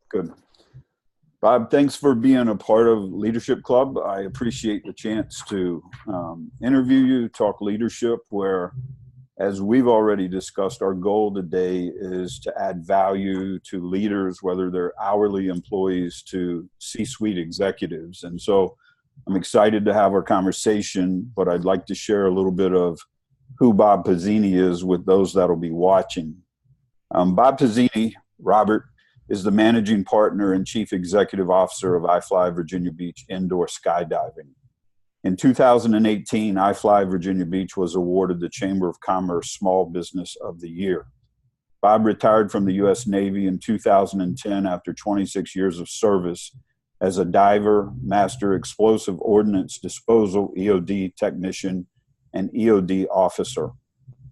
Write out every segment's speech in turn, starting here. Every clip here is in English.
Good. Bob, thanks for being a part of Leadership Club. I appreciate the chance to interview you, talk leadership, where, as we've already discussed, our goal today is to add value to leaders, whether they're hourly employees to C-suite executives. And so I'm excited to have our conversation, but I'd like to share a little bit of who Bob Pizzini is with those that'll be watching. Bob Pizzini, Robert, is the managing partner and chief executive officer of iFly Virginia Beach Indoor Skydiving. In 2018, iFly Virginia Beach was awarded the Chamber of Commerce Small Business of the Year. Bob retired from the U.S. Navy in 2010 after 26 years of service as a diver, master explosive ordnance disposal, EOD technician, and EOD officer.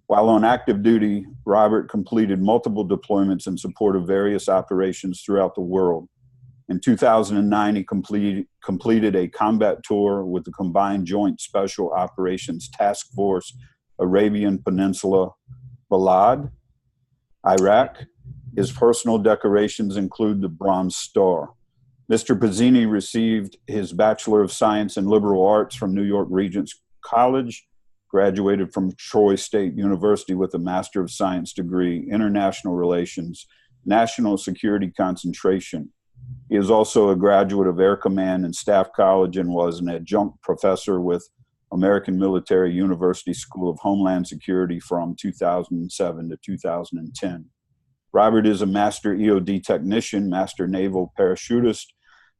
While on active duty, Robert completed multiple deployments in support of various operations throughout the world. In 2009, he completed a combat tour with the Combined Joint Special Operations Task Force, Arabian Peninsula, Balad, Iraq. His personal decorations include the Bronze Star. Mr. Pizzini received his Bachelor of Science in Liberal Arts from New York Regents College, graduated from Troy State University with a Master of Science degree, International Relations, National Security Concentration. He is also a graduate of Air Command and Staff College and was an adjunct professor with American Military University School of Homeland Security from 2007 to 2010. Robert is a Master EOD Technician, Master Naval Parachutist,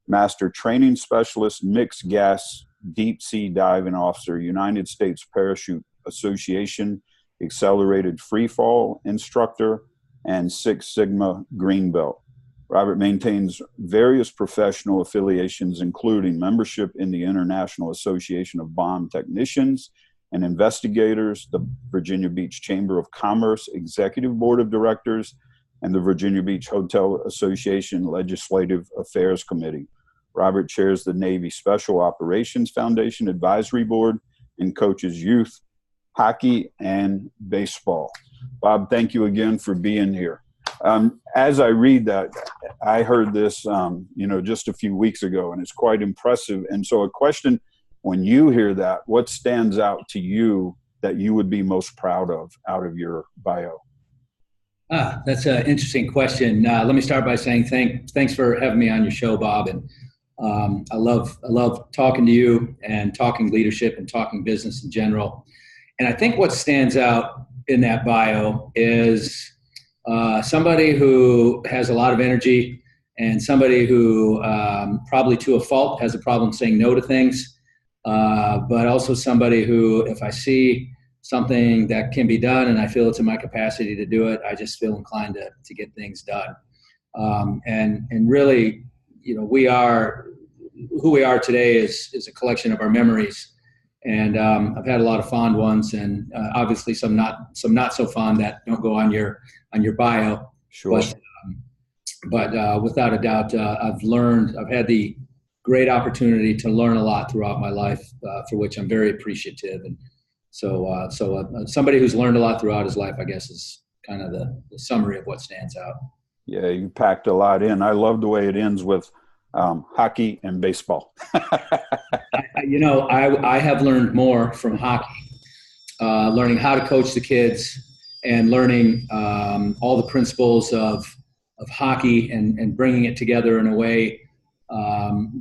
Master Training Specialist, Mixed Gas Deep Sea Diving Officer, United States Parachute Association Accelerated Freefall Instructor, and Six Sigma Green Belt. Robert maintains various professional affiliations, including membership in the International Association of Bomb Technicians and Investigators, the Virginia Beach Chamber of Commerce Executive Board of Directors, and the Virginia Beach Hotel Association Legislative Affairs Committee. Robert chairs the Navy Special Operations Foundation Advisory Board and coaches youth, hockey, and baseball. Bob, thank you again for being here. As I read that, I heard this, just a few weeks ago, and it's quite impressive. And so a question, when you hear that, what stands out to you that you would be most proud of out of your bio? That's an interesting question. Let me start by saying thanks for having me on your show, Bob. And I love talking to you and talking leadership and talking business in general. And I think what stands out in that bio is somebody who has a lot of energy and somebody who probably to a fault has a problem saying no to things, but also somebody who, if I see something that can be done and I feel it's in my capacity to do it, I just feel inclined to get things done. And really, who we are today is a collection of our memories. And I've had a lot of fond ones, and obviously some not so fond that don't go on your bio. Sure. But without a doubt, I've had the great opportunity to learn a lot throughout my life, for which I'm very appreciative. And so somebody who's learned a lot throughout his life, I guess, is kind of the summary of what stands out. Yeah, you packed a lot in. I love the way it ends with hockey and baseball. I have learned more from hockey, learning how to coach the kids and learning all the principles of hockey and bringing it together in a way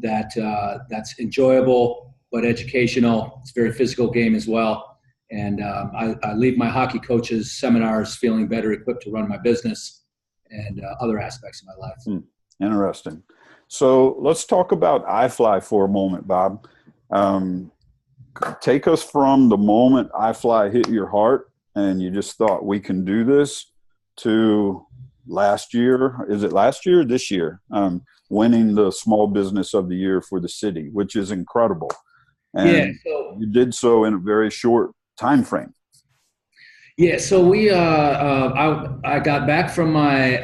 that's enjoyable but educational. It's a very physical game as well. And I leave my hockey coaches' seminars feeling better equipped to run my business and other aspects of my life. Interesting. So let's talk about iFly for a moment, Bob. Take us from the moment iFly hit your heart and you just thought we can do this to last year. Is it last year or this year? Winning the Small Business of the Year for the city, which is incredible. And you did so in a very short time frame. Yeah, so I got back from my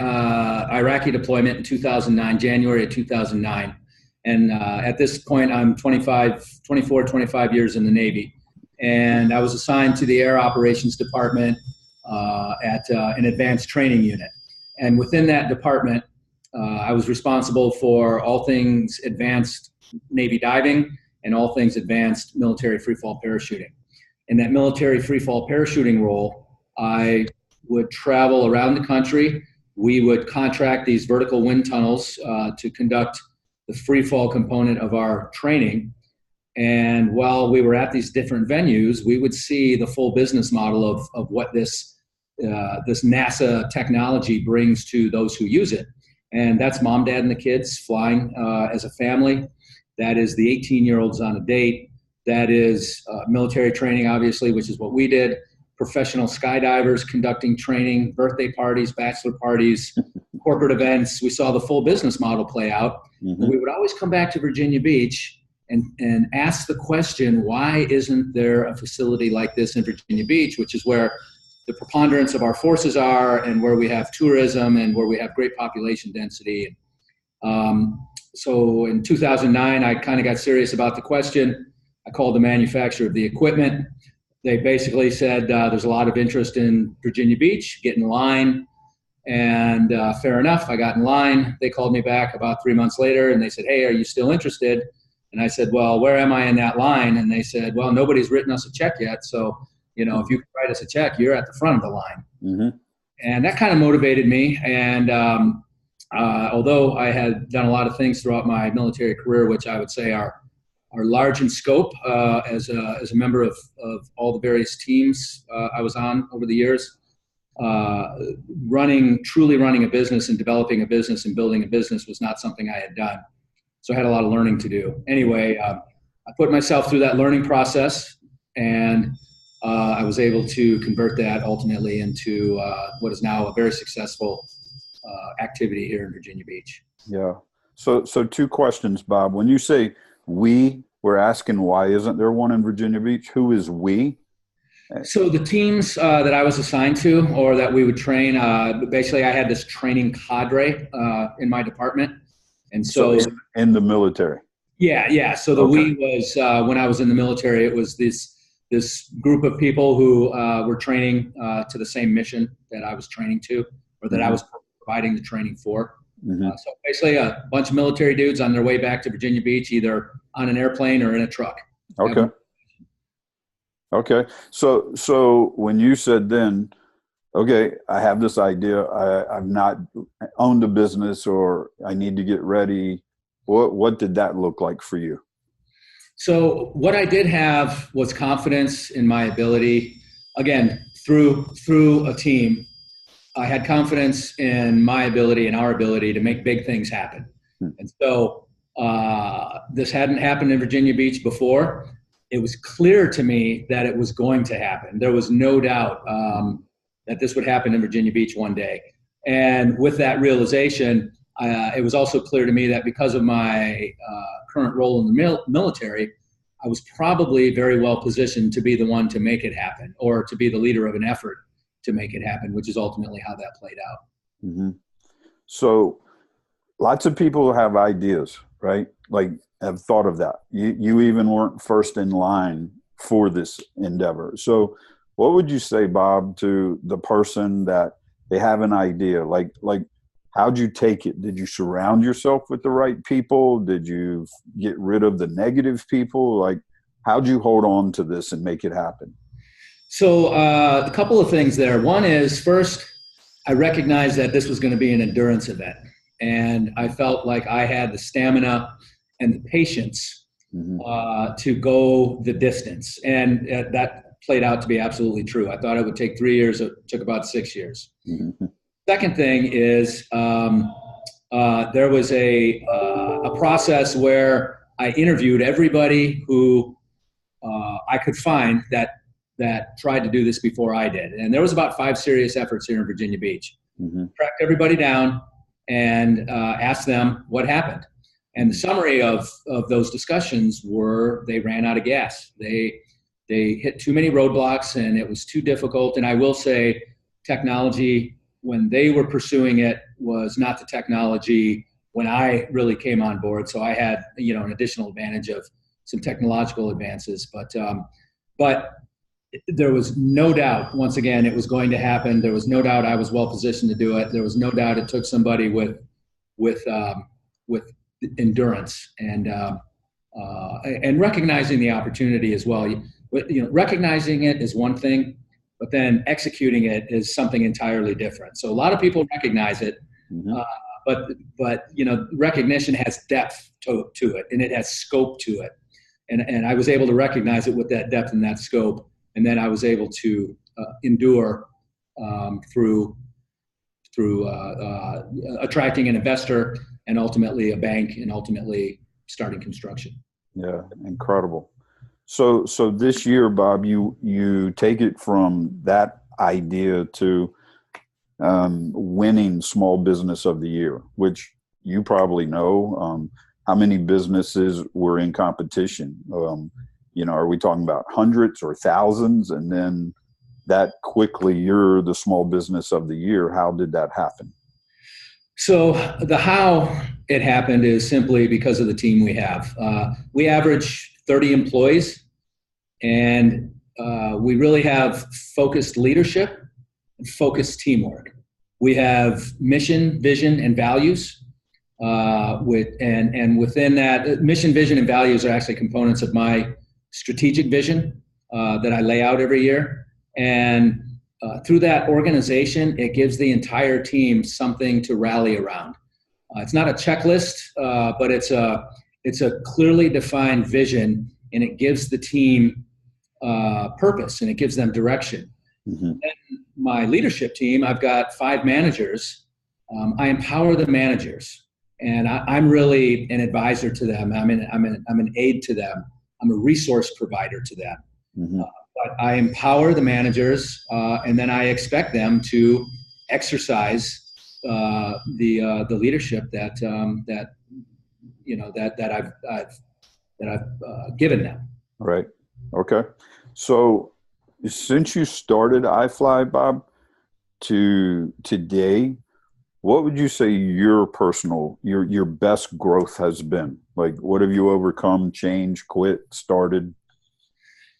Iraqi deployment in 2009, January of 2009. And at this point, I'm 24, 25 years in the Navy. And I was assigned to the Air Operations Department at an advanced training unit. And within that department, I was responsible for all things advanced Navy diving and all things advanced military freefall parachuting. In that military freefall parachuting role, I would travel around the country. We would contract these vertical wind tunnels to conduct the freefall component of our training. And while we were at these different venues, we would see the full business model of what this NASA technology brings to those who use it. And that's mom, dad, and the kids flying as a family. That is the 18-year-olds on a date. That is military training, obviously, which is what we did. Professional skydivers conducting training, birthday parties, bachelor parties, corporate events. We saw the full business model play out. Mm-hmm. We would always come back to Virginia Beach and ask the question, why isn't there a facility like this in Virginia Beach, which is where the preponderance of our forces are and where we have tourism and where we have great population density. So in 2009, I kind of got serious about the question. I called the manufacturer of the equipment. They basically said, there's a lot of interest in Virginia Beach, get in line. And fair enough, I got in line. They called me back about 3 months later and they said, hey, are you still interested? And I said, well, where am I in that line? And they said, well, nobody's written us a check yet. So, you know, if you can write us a check, you're at the front of the line. Mm-hmm. And that kind of motivated me. And although I had done a lot of things throughout my military career, which I would say are large in scope as a member of all the various teams I was on over the years, truly running a business and developing a business and building a business was not something I had done. So I had a lot of learning to do. Anyway, I put myself through that learning process, and I was able to convert that ultimately into what is now a very successful activity here in Virginia Beach. Yeah. So two questions, Bob. When you say we, we're asking why isn't there one in Virginia Beach? Who is we? So the teams that I was assigned to, or that we would train, basically I had this training cadre in my department. And so in the military. Yeah. So the we was, when I was in the military, it was this group of people who were training to the same mission that I was training to, or that I was providing the training for. Mm-hmm. So basically a bunch of military dudes on their way back to Virginia Beach, either on an airplane or in a truck. Okay. So when you said then, okay, I have this idea, I've not owned a business, or I need to get ready. What did that look like for you? So what I did have was confidence in my ability. Again, through a team, I had confidence in my ability and our ability to make big things happen. And so this hadn't happened in Virginia Beach before. It was clear to me that it was going to happen. There was no doubt that this would happen in Virginia Beach one day. And with that realization, it was also clear to me that because of my current role in the military, I was probably very well positioned to be the one to make it happen, or to be the leader of an effort to make it happen, which is ultimately how that played out. Mm-hmm. So lots of people have ideas, right? Like, have thought of that. You even weren't first in line for this endeavor. So what would you say, Bob, to the person that they have an idea? Like how'd you take it? Did you surround yourself with the right people? Did you get rid of the negative people? Like, how'd you hold on to this and make it happen? So a couple of things there. One is, first, I recognized that this was going to be an endurance event. And I felt like I had the stamina and the patience to go the distance. And that played out to be absolutely true. I thought it would take 3 years. It took about 6 years. Mm-hmm. Second thing is there was a process where I interviewed everybody who I could find that tried to do this before I did. And there was about 5 serious efforts here in Virginia Beach. Mm-hmm. Tracked everybody down and asked them what happened. And the summary of those discussions were they ran out of gas. They hit too many roadblocks and it was too difficult. And I will say technology, when they were pursuing it, was not the technology when I really came on board. So I had, an additional advantage of some technological advances. But there was no doubt, once again, it was going to happen. There was no doubt I was well positioned to do it. There was no doubt it took somebody with with endurance and recognizing the opportunity as well. Recognizing it is one thing, but then executing it is something entirely different. So a lot of people recognize it, Mm-hmm. but recognition has depth to it, and it has scope to it. And I was able to recognize it with that depth and that scope, and then I was able to endure through attracting an investor and ultimately a bank and ultimately starting construction. Yeah, incredible. So this year, Bob, you take it from that idea to winning Small Business of the Year, which you probably know. How many businesses were in competition? Are we talking about hundreds or thousands? And then that quickly, you're the Small Business of the Year. How did that happen? So the how it happened is simply because of the team we have. We average 30 employees, and we really have focused leadership and focused teamwork. We have mission, vision, and values. Within that, mission, vision, and values are actually components of my strategic vision that I lay out every year. And through that organization, it gives the entire team something to rally around. It's not a checklist, but it's a clearly defined vision, and it gives the team purpose, and it gives them direction. Mm-hmm. And my leadership team, I've got 5 managers. I empower the managers, and I'm really an advisor to them. I'm an aid to them. I'm a resource provider to them. Mm-hmm. But I empower the managers, and then I expect them to exercise the leadership that I've given them. Right. Okay. So since you started iFly, Bob, to today, what would you say your best growth has been? Like, what have you overcome, changed, quit, started?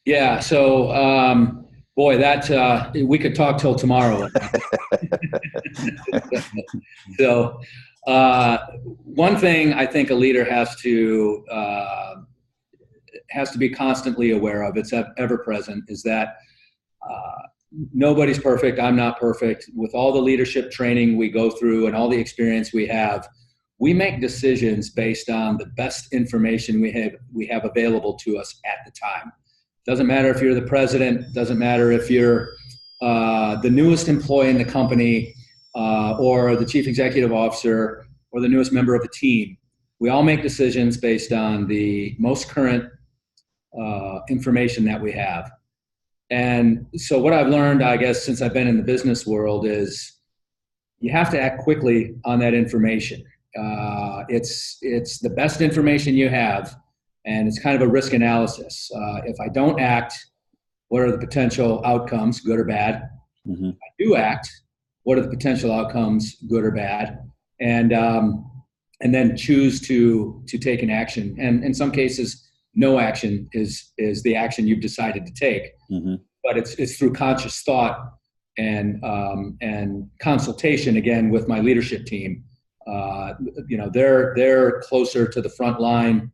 Yeah. So, boy, that we could talk till tomorrow. So, one thing I think a leader has to be constantly aware of, it's ever present, is that nobody's perfect. I'm not perfect. With all the leadership training we go through and all the experience we have, we make decisions based on the best information we have available to us at the time. Doesn't matter if you're the president, doesn't matter if you're the newest employee in the company or the chief executive officer or the newest member of the team. We all make decisions based on the most current information that we have. And so what I've learned, I guess, since I've been in the business world is you have to act quickly on that information. It's the best information you have, and it's kind of a risk analysis. If I don't act, what are the potential outcomes, good or bad? Mm-hmm. If I do act, what are the potential outcomes, good or bad? And then choose to take an action. And in some cases, no action is the action you've decided to take. Mm-hmm. But it's through conscious thought and consultation, again, with my leadership team. They're closer to the front line,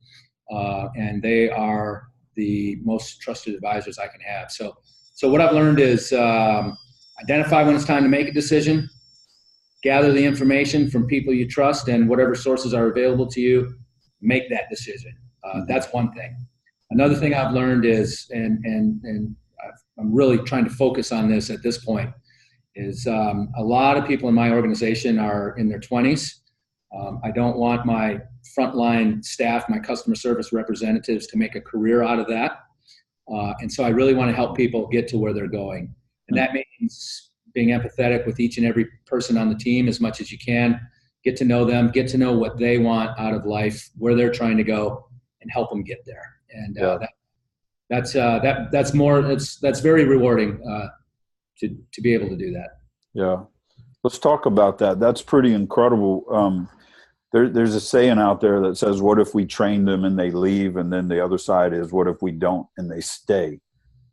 and they are the most trusted advisors I can have. So what I've learned is identify when it's time to make a decision, gather the information from people you trust and whatever sources are available to you, make that decision. That's one thing. Another thing I've learned is, and I'm really trying to focus on this at this point, is a lot of people in my organization are in their 20s. I don't want my frontline staff, my customer service representatives, to make a career out of that. And so I really want to help people get to where they're going. And that means being empathetic with each and every person on the team as much as you can. Get to know them, get to know what they want out of life, where they're trying to go, and help them get there. And that's very rewarding to be able to do that. Yeah, let's talk about that. That's pretty incredible. There's a saying out there that says, "What if we train them and they leave?" And then the other side is, "What if we don't and they stay?"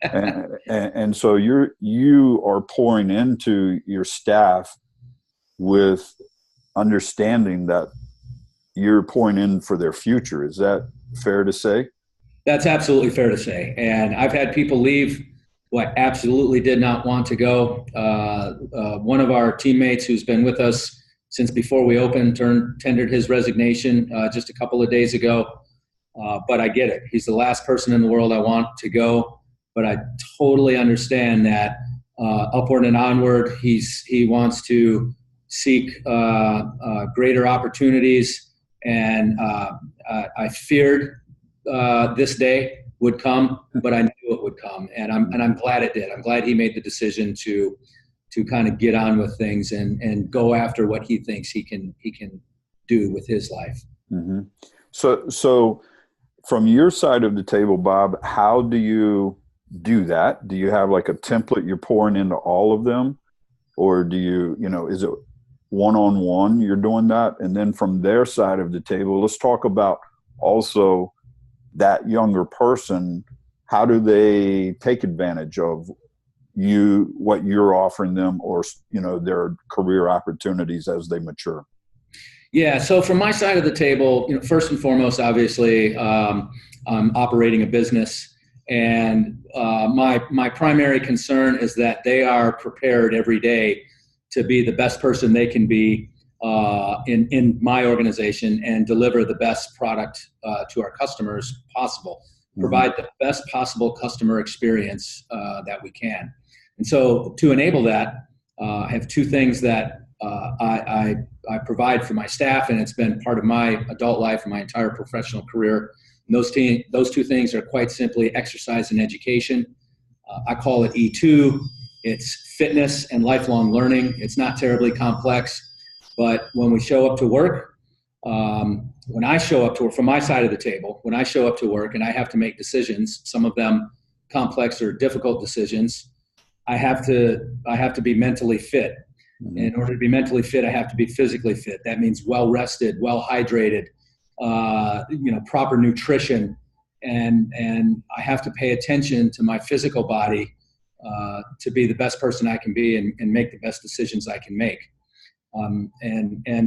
and so you are pouring into your staff with understanding that you're pouring in for their future. Is that fair to say? That's absolutely fair to say. And I've had people leave who I absolutely did not want to go. One of our teammates who's been with us since before we opened tendered his resignation just a couple of days ago. But I get it. He's the last person in the world I want to go. But I totally understand that upward and onward, he wants to seek greater opportunities. And I feared this day would come, but I knew it would come, and I'm glad it did. I'm glad he made the decision to kind of get on with things and go after what he thinks he can do with his life. Mm-hmm. So from your side of the table, Bob, how do you do that? Do you have like a template you're pouring into all of them, or do you is it one-on-one you're doing that? And then from their side of the table, let's talk about also that younger person. How do they take advantage of what you're offering them, or their career opportunities as they mature? Yeah. So from my side of the table, first and foremost, obviously, I'm operating a business, and my primary concern is that they are prepared every day to be the best person they can be in my organization and deliver the best product to our customers possible, provide the best possible customer experience that we can. And so to enable that, I have two things that I provide for my staff, and it's been part of my adult life and my entire professional career. And those two things are quite simply exercise and education. I call it E2. It's fitness and lifelong learning. It's not terribly complex, but when we show up to work, when I show up to work, from my side of the table, when I show up to work and I have to make decisions, some of them complex or difficult decisions, I have to be mentally fit. Mm-hmm. In order to be mentally fit, I have to be physically fit. That means well rested, well hydrated, proper nutrition, and I have to pay attention to my physical body to be the best person I can be and make the best decisions I can make. And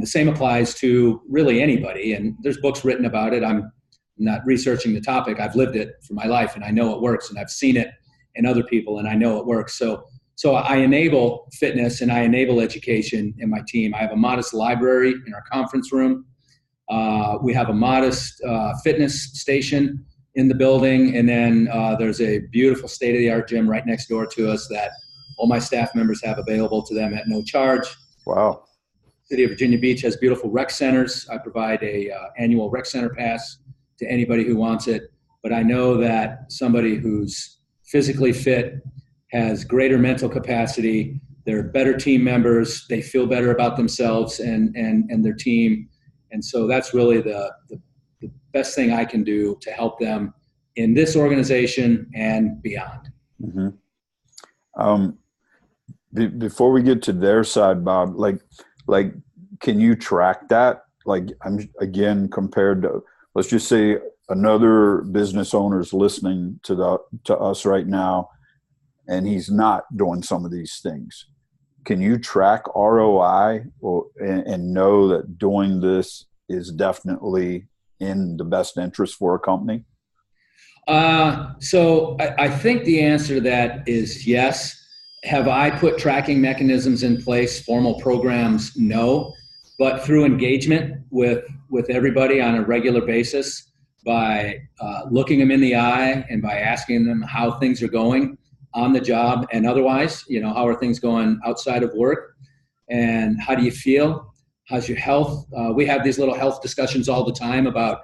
the same applies to really anybody. And there's books written about it. I'm not researching the topic. I've lived it for my life, and I know it works, and I've seen it in other people, and I know it works. So I enable fitness and I enable education in my team. I have a modest library in our conference room. We have a modest fitness station in the building, and then there's a beautiful state-of-the-art gym right next door to us that all my staff members have available to them at no charge. Wow. City of Virginia Beach has beautiful rec centers. I provide a annual rec center pass to anybody who wants it. But I know that somebody who's physically fit has greater mental capacity. They're better team members. They feel better about themselves and their team. And so that's really the best thing I can do to help them in this organization and beyond. Mm-hmm. Before we get to their side, Bob, like, can you track that? Like, again, compared to, let's just say another business owner's listening to us right now, and he's not doing some of these things. Can you track ROI and know that doing this is definitely in the best interest for a company? So I think the answer to that is yes. Have I put tracking mechanisms in place, formal programs? No. But through engagement with everybody on a regular basis, by looking them in the eye and by asking them how things are going on the job and otherwise, how are things going outside of work, and how do you feel? How's your health? We have these little health discussions all the time about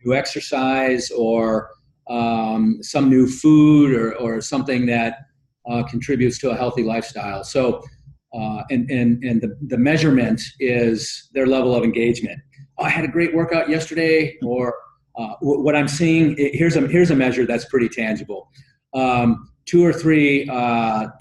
new exercise or some new food or something that contributes to a healthy lifestyle. So, and the measurement is their level of engagement. Oh, I had a great workout yesterday, or what I'm seeing, here's a measure that's pretty tangible. 2 or 3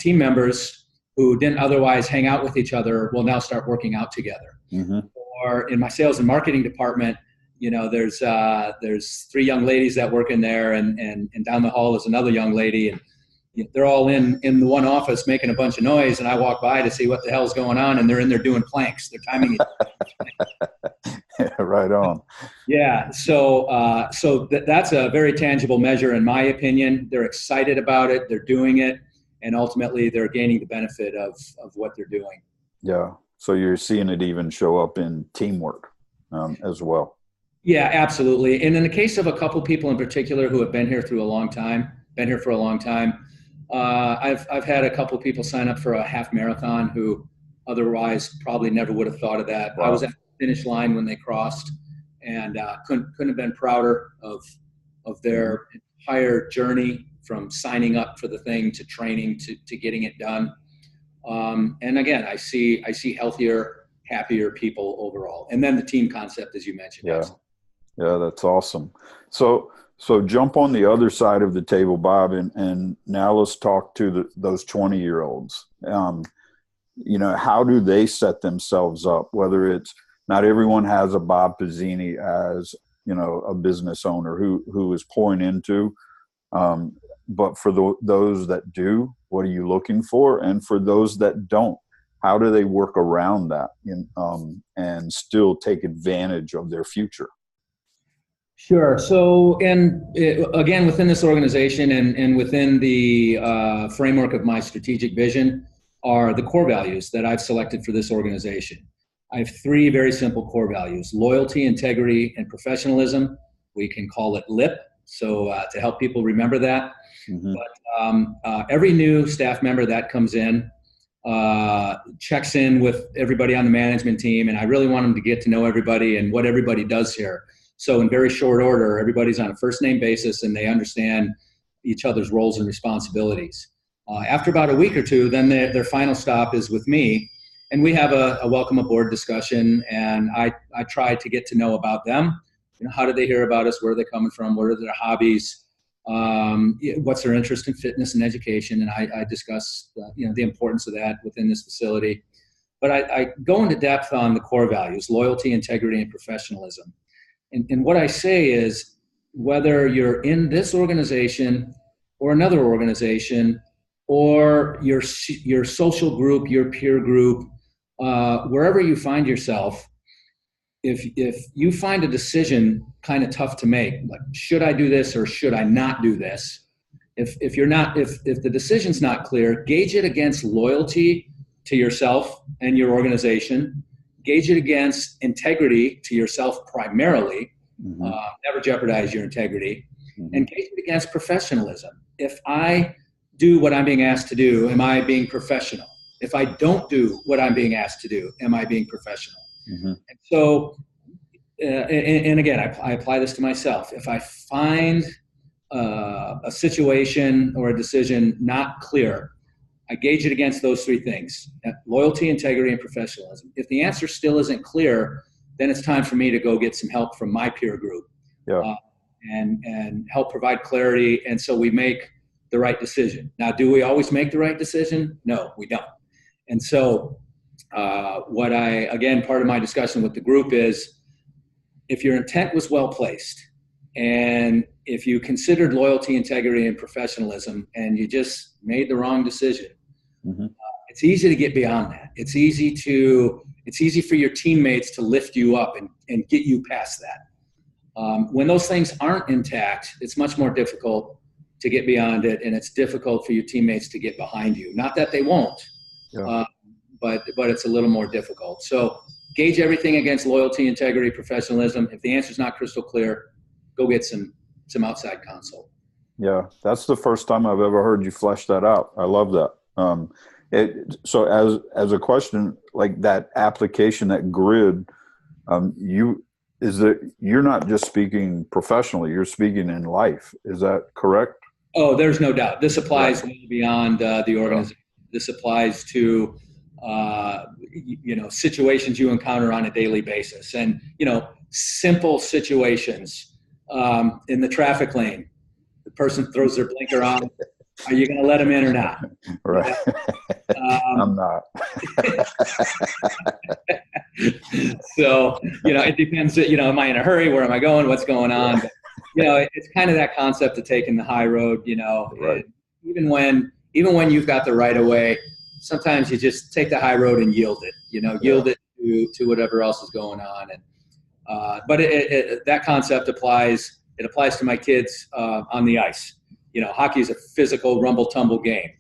team members who didn't otherwise hang out with each other will now start working out together. Mm-hmm. Or in my sales and marketing department, there's 3 young ladies that work in there, and down the hall is another young lady, and they're all in the one office making a bunch of noise, and I walk by to see what the hell's going on, and they're in there doing planks. They're timing it. Yeah, right on. Yeah. So that's a very tangible measure, in my opinion. They're excited about it. They're doing it. And ultimately, they're gaining the benefit of what they're doing. Yeah. So you're seeing it even show up in teamwork as well. Yeah, absolutely. And in the case of a couple people in particular who have been here for a long time, I've had a couple people sign up for a half marathon who otherwise probably never would have thought of that. Wow. I was at the finish line when they crossed, and couldn't have been prouder of their entire journey, from signing up for the thing to training to getting it done. And again, I see healthier, happier people overall. And then the team concept, as you mentioned. Yeah. Yeah, that's awesome. So jump on the other side of the table, Bob, and now let's talk to those 20-year-olds. How do they set themselves up? Whether it's, not everyone has a Bob Pizzini as, a business owner who is pouring into, but for those that do, what are you looking for? And for those that don't, how do they work around that and still take advantage of their future? Sure. So, and again, within this organization and within the framework of my strategic vision are the core values that I've selected for this organization. I have 3 very simple core values: loyalty, integrity, and professionalism. We can call it LIP, so to help people remember that. Mm-hmm. But every new staff member that comes in checks in with everybody on the management team, and I really want them to get to know everybody and what everybody does here. So in very short order, everybody's on a first name basis and they understand each other's roles and responsibilities. After about a week or two, then their final stop is with me, and we have a welcome aboard discussion, and I try to get to know about them. How did they hear about us? Where are they coming from? What are their hobbies? What's their interest in fitness and education? And I discuss the importance of that within this facility. But I go into depth on the core values: loyalty, integrity, and professionalism. And what I say is, whether you're in this organization or another organization, or your social group, your peer group, wherever you find yourself, if you find a decision kind of tough to make, like, should I do this or should I not do this? If the decision's not clear, gauge it against loyalty to yourself and your organization. Gauge it against integrity to yourself primarily. Mm-hmm. Never jeopardize your integrity. Mm-hmm. And gauge it against professionalism. If I do what I'm being asked to do, am I being professional? If I don't do what I'm being asked to do, am I being professional? Mm-hmm. And so, and again, I apply this to myself. If I find a situation or a decision not clear, I gauge it against those 3 things: loyalty, integrity, and professionalism. If the answer still isn't clear, then it's time for me to go get some help from my peer group, and help provide clarity. And so we make the right decision. Now, do we always make the right decision? No, we don't. And so part of my discussion with the group is, if your intent was well placed, and if you considered loyalty, integrity, and professionalism, and you just made the wrong decision, mm-hmm. It's easy to get beyond that. It's easy for your teammates to lift you up and get you past that. When those things aren't intact, it's much more difficult to get beyond it, and it's difficult for your teammates to get behind you. Not that they won't, but it's a little more difficult. So gauge everything against loyalty, integrity, professionalism. If the answer's not crystal clear, go get some outside counsel. Yeah, that's the first time I've ever heard you flesh that out. I love that. So as a question, like that application, that grid, you're not just speaking professionally, you're speaking in life. Is that correct? Oh, there's no doubt. This applies way beyond the organization. This applies to situations you encounter on a daily basis, and simple situations in the traffic lane. The person throws their blinker on. Are you going to let them in or not? Right. I'm not. So, it depends. Am I in a hurry? Where am I going? What's going on? But, it's kind of that concept of taking the high road, Right. even when you've got the right of way, sometimes you just take the high road and yield it. Yield it to whatever else is going on. And but that concept applies. It applies to my kids on the ice. Hockey is a physical rumble tumble game,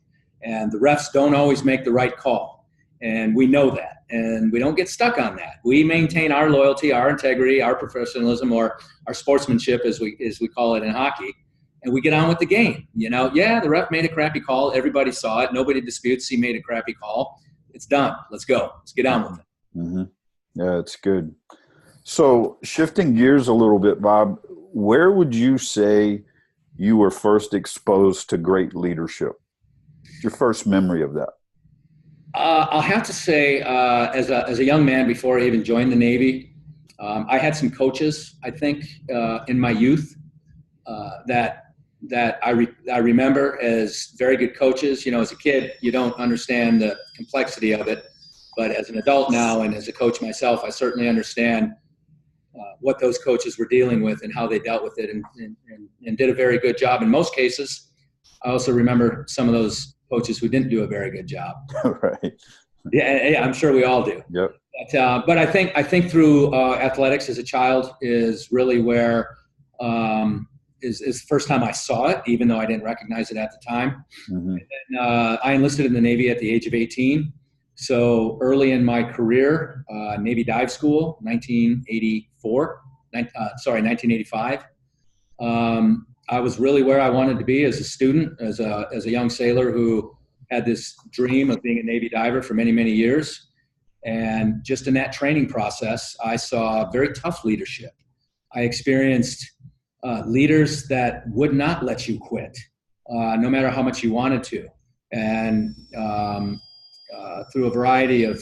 and the refs don't always make the right call, and we know that. And we don't get stuck on that. We maintain our loyalty, our integrity, our professionalism, or our sportsmanship, as we call it in hockey, and we get on with the game. The ref made a crappy call. Everybody saw it. Nobody disputes he made a crappy call. It's done. Let's go. Let's get on with it. Mm-hmm. Yeah, it's good. So shifting gears a little bit, Bob, where would you say you were first exposed to great leadership? Your first memory of that? I'll have to say, as a young man before I even joined the Navy, I had some coaches, I think, in my youth that I remember as very good coaches. As a kid, you don't understand the complexity of it, but as an adult now and as a coach myself, I certainly understand what those coaches were dealing with and how they dealt with it, and did a very good job in most cases. I also remember some of those coaches who didn't do a very good job. Right. Yeah, I'm sure we all do. Yep. But I think through athletics as a child is really where is the first time I saw it, even though I didn't recognize it at the time. Mm-hmm. And then, I enlisted in the Navy at the age of 18. So early in my career, Navy dive school, 1985. I was really where I wanted to be as a student, as a young sailor who had this dream of being a Navy diver for many, many years. And just in that training process, I saw very tough leadership. I experienced leaders that would not let you quit, no matter how much you wanted to. And through a variety of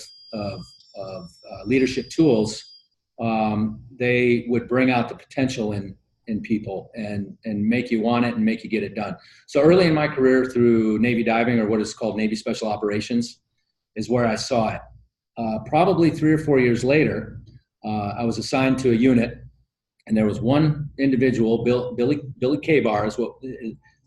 leadership tools, they would bring out the potential in people and make you want it and make you get it done. So early in my career through Navy diving, or what is called Navy Special Operations, is where I saw it. Probably 3 or 4 years later, I was assigned to a unit, and there was one individual, Billy K-Bar, his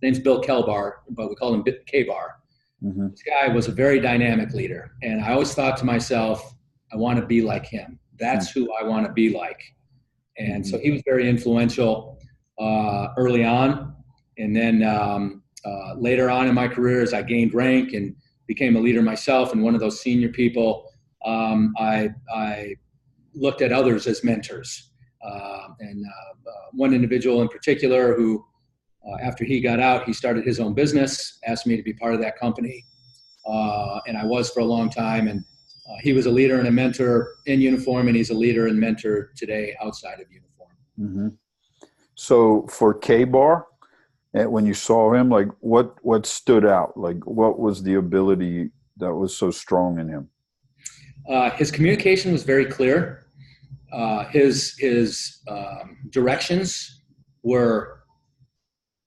name's Bill Kelbar, but we call him K-Bar. Mm-hmm. This guy was a very dynamic leader, and I always thought to myself, I want to be like him. That's who I want to be like. And so he was very influential early on. And then later on in my career, as I gained rank and became a leader myself and one of those senior people, I looked at others as mentors. And one individual in particular who, after he got out, he started his own business, asked me to be part of that company. And I was for a long time. And he was a leader and a mentor in uniform, and he's a leader and mentor today outside of uniform. Mm-hmm. So for K-Bar, when you saw him, like what stood out? Like what was the ability that was so strong in him? His communication was very clear. His directions were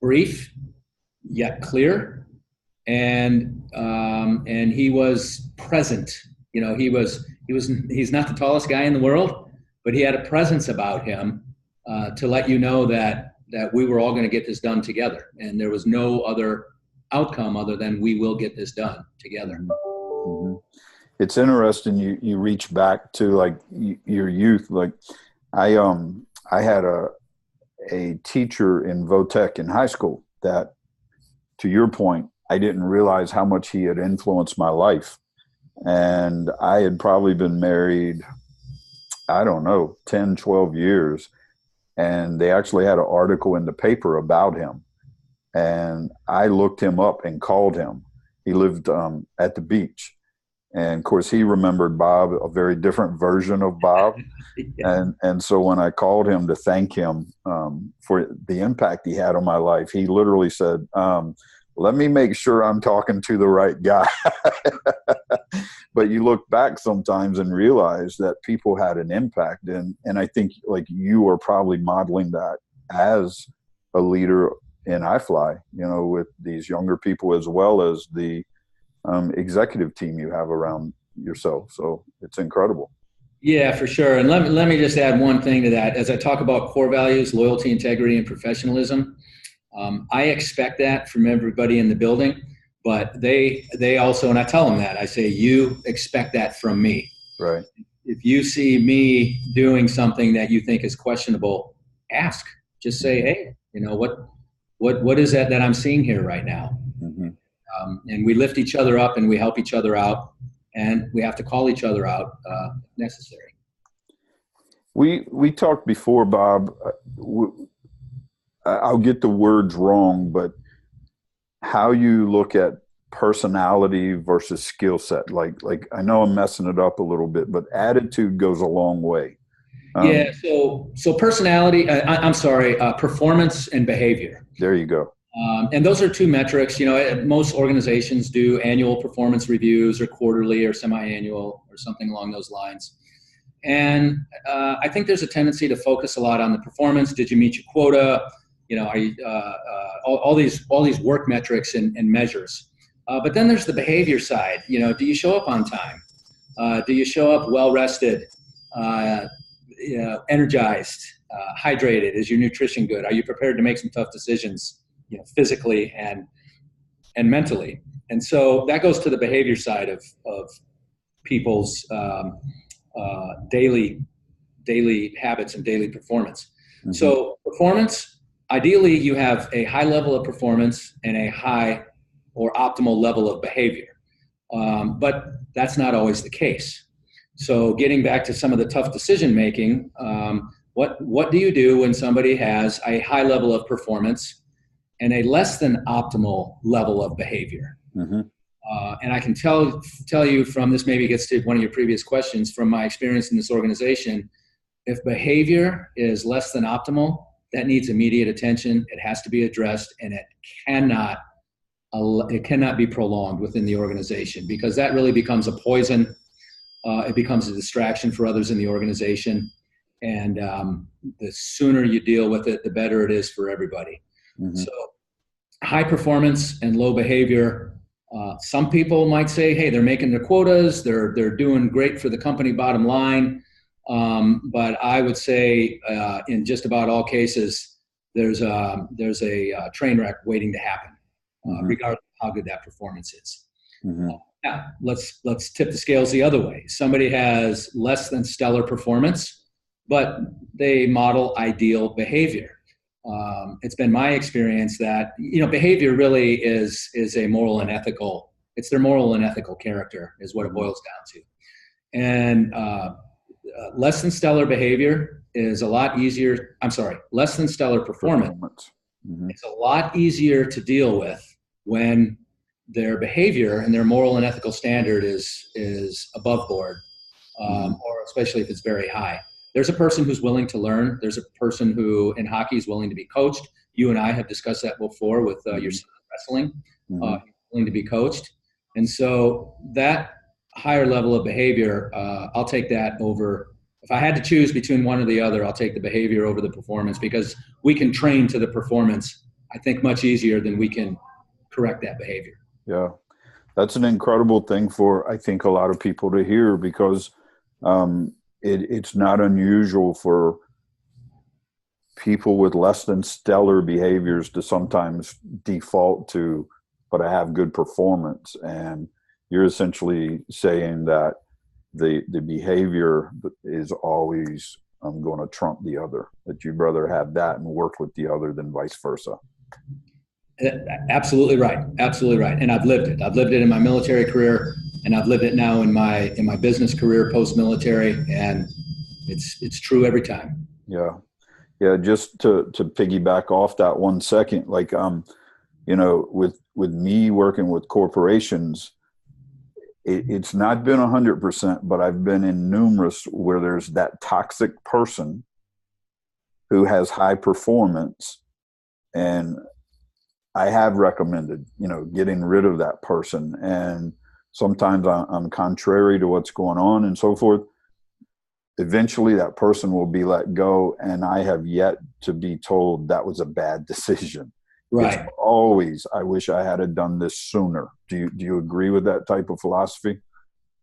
brief yet clear, and he was present. He's not the tallest guy in the world, but he had a presence about him to let you know that we were all going to get this done together, and there was no other outcome other than we will get this done together. Mm-hmm. It's interesting you reach back to like your youth. Like I had a teacher in Votech in high school that, to your point, I didn't realize how much he had influenced my life. And I had probably been married, 10, 12 years. And they actually had an article in the paper about him. And I looked him up and called him. He lived at the beach. And of course, he remembered Bob, a very different version of Bob. Yeah. And so when I called him to thank him for the impact he had on my life, he literally said, let me make sure I'm talking to the right guy. But you look back sometimes and realize that people had an impact. And I think like you are probably modeling that as a leader in iFly, with these younger people as well as the executive team you have around yourself. So it's incredible. Yeah, for sure. And let me just add one thing to that. As I talk about core values, loyalty, integrity, and professionalism, I expect that from everybody in the building, but they also, and I tell them that, I say, you expect that from me. Right. If you see me doing something that you think is questionable, ask. Just say, hey, what is that I'm seeing here right now? Mm-hmm. And we lift each other up and we help each other out, and we have to call each other out if necessary. We talked before, Bob. I'll get the words wrong, but how you look at personality versus skill set. Like I know I'm messing it up a little bit, but attitude goes a long way. Yeah. So personality. Performance and behavior. There you go. And those are two metrics. Most organizations do annual performance reviews or quarterly or semi-annual or something along those lines. And I think there's a tendency to focus a lot on the performance. Did you meet your quota? Are you, all these work metrics and measures. But then there's the behavior side. Do you show up on time? Do you show up well rested, energized, hydrated? Is your nutrition good? Are you prepared to make some tough decisions, physically and mentally? And so that goes to the behavior side of people's daily habits and daily performance. Mm-hmm. So performance, ideally you have a high level of performance and a high or optimal level of behavior. But that's not always the case. So getting back to some of the tough decision making, what do you do when somebody has a high level of performance and a less than optimal level of behavior? Mm-hmm. And I can tell you from this, maybe gets to one of your previous questions, from my experience in this organization, if behavior is less than optimal, that needs immediate attention. It has to be addressed, and it cannot be prolonged within the organization, because that really becomes a poison. It becomes a distraction for others in the organization. And the sooner you deal with it, the better it is for everybody. Mm-hmm. So high performance and low behavior. Some people might say, hey, they're making their quotas. They're doing great for the company bottom line. But I would say in just about all cases, there's a train wreck waiting to happen, mm-hmm. regardless of how good that performance is. Mm-hmm. Now, let's tip the scales the other way. Somebody has less than stellar performance, but they model ideal behavior. It's been my experience that, behavior really is a moral and ethical, it's their moral and ethical character is what it boils down to. And less than stellar behavior is a lot easier. Less than stellar performance. Mm-hmm. It's a lot easier to deal with when their behavior and their moral and ethical standard is above board, or especially if it's very high. There's a person who's willing to learn. There's a person who in hockey is willing to be coached. You and I have discussed that before with your son wrestling, willing to be coached. And so that higher level of behavior, I'll take that over. If I had to choose between one or the other, I'll take the behavior over the performance, because we can train to the performance, I think, much easier than we can correct that behavior. Yeah, that's an incredible thing for, I think, a lot of people to hear, because it's not unusual for people with less than stellar behaviors to sometimes default to, but I have good performance. And you're essentially saying that the behavior is always going to trump the other, that you'd rather have that and work with the other than vice versa. Absolutely right. Absolutely right. And I've lived it. I've lived it in my military career, and I've lived it now in my business career post-military, and it's true every time. Yeah. Yeah. Just to piggyback off that 1 second, like, with me working with corporations, it's not been 100%, but I've been in numerous where there's that toxic person who has high performance, and I have recommended, getting rid of that person. And sometimes I'm contrary to what's going on and so forth. Eventually that person will be let go, and I have yet to be told that was a bad decision. Right. It's always, I wish I had done this sooner. Do you agree with that type of philosophy?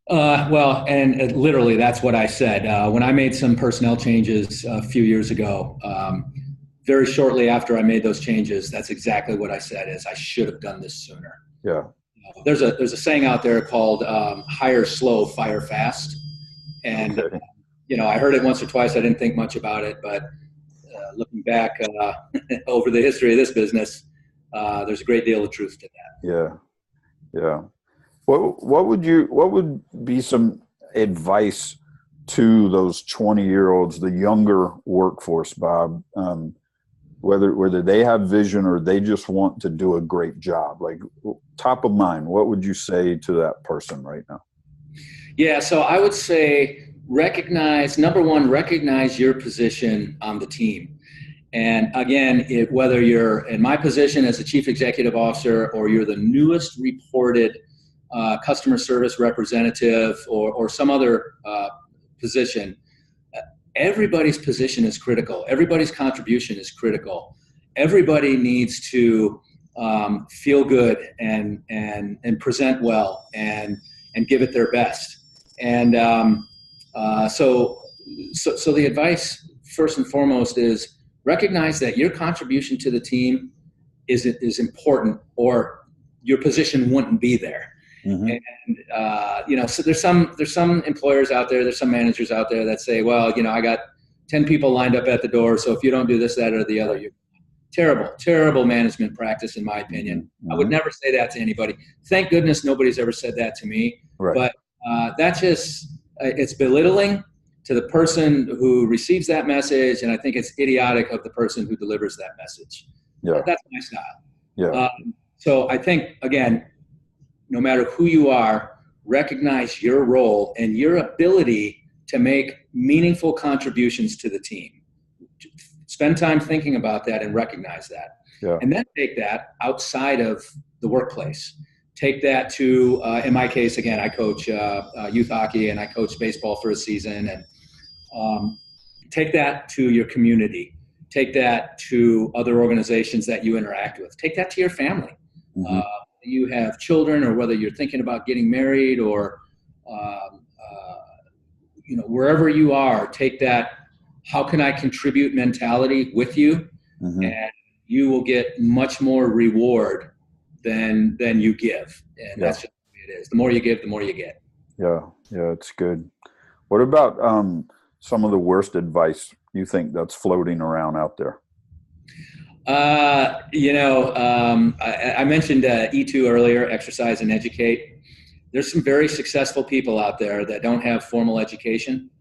Well, and literally that's what I said. When I made some personnel changes a few years ago, very shortly after I made those changes, that's exactly what I said is I should have done this sooner. Yeah. There's a saying out there called hire slow, fire fast. And, Okay. I heard it once or twice. I didn't think much about it, but looking back over the history of this business, there's a great deal of truth to that. Yeah. Yeah. What would be some advice to those 20-year-olds, the younger workforce, Bob, whether they have vision or they just want to do a great job, like top of mind, what would you say to that person right now? Yeah. So I would say number one, recognize your position on the team. And again, whether you're in my position as a chief executive officer or you're the newest reported customer service representative or some other position, everybody's position is critical. Everybody's contribution is critical. Everybody needs to feel good and present well and give it their best. And so the advice first and foremost is recognize that your contribution to the team is important, or your position wouldn't be there. Mm-hmm. And so there's some employers out there, there's some managers out there that say, well, I got 10 people lined up at the door, so if you don't do this, that, or the other, you're terrible management practice, in my opinion. Mm-hmm. I would never say that to anybody. Thank goodness nobody's ever said that to me. Right. But that's just it's belittling to the person who receives that message, and I think it's idiotic of the person who delivers that message. Yeah. That's my style. Yeah. So I think, again, no matter who you are, recognize your role and your ability to make meaningful contributions to the team. Spend time thinking about that and recognize that. Yeah. And then take that outside of the workplace. Take that to, in my case, again, I coach youth hockey and I coach baseball for a season. And take that to your community. Take that to other organizations that you interact with. Take that to your family. Mm-hmm. You have children, or whether you're thinking about getting married, or wherever you are, take that how can I contribute mentality with you, mm-hmm. and you will get much more reward than you give. And that's just the way it is. The more you give, the more you get. Yeah, it's good. What about some of the worst advice you think that's floating around out there? I mentioned E2 earlier, exercise and educate. There's some very successful people out there that don't have formal education,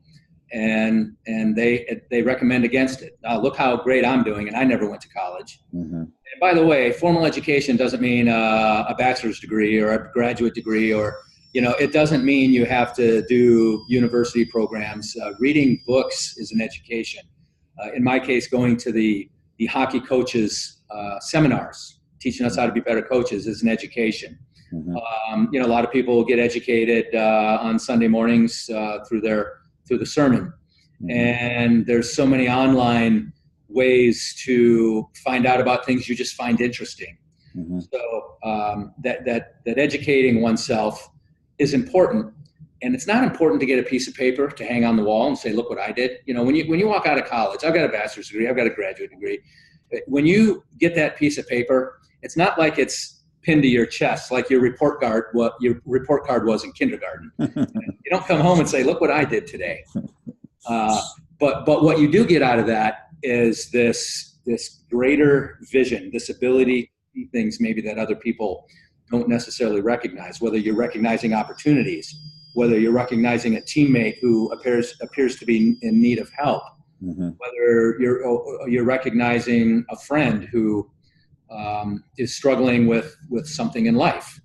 and they recommend against it. Look how great I'm doing, and I never went to college. Mm-hmm. And by the way, formal education doesn't mean a bachelor's degree or a graduate degree, or it doesn't mean you have to do university programs. Reading books is an education. In my case, going to the hockey coaches seminars, teaching us how to be better coaches, is an education. Mm-hmm. A lot of people get educated on Sunday mornings through the sermon. Mm-hmm. And there's so many online ways to find out about things you just find interesting. Mm-hmm. So that educating oneself is important. And it's not important to get a piece of paper to hang on the wall and say, look what I did. When you walk out of college, I've got a bachelor's degree, I've got a graduate degree. When you get that piece of paper, it's not like it's pinned to your chest like your report card was in kindergarten. You don't come home and say, look what I did today. But what you do get out of that is this greater vision, this ability to see things maybe that other people don't necessarily recognize, whether you're recognizing opportunities, whether you're recognizing a teammate who appears to be in need of help, mm-hmm. whether you're recognizing a friend who is struggling with something in life.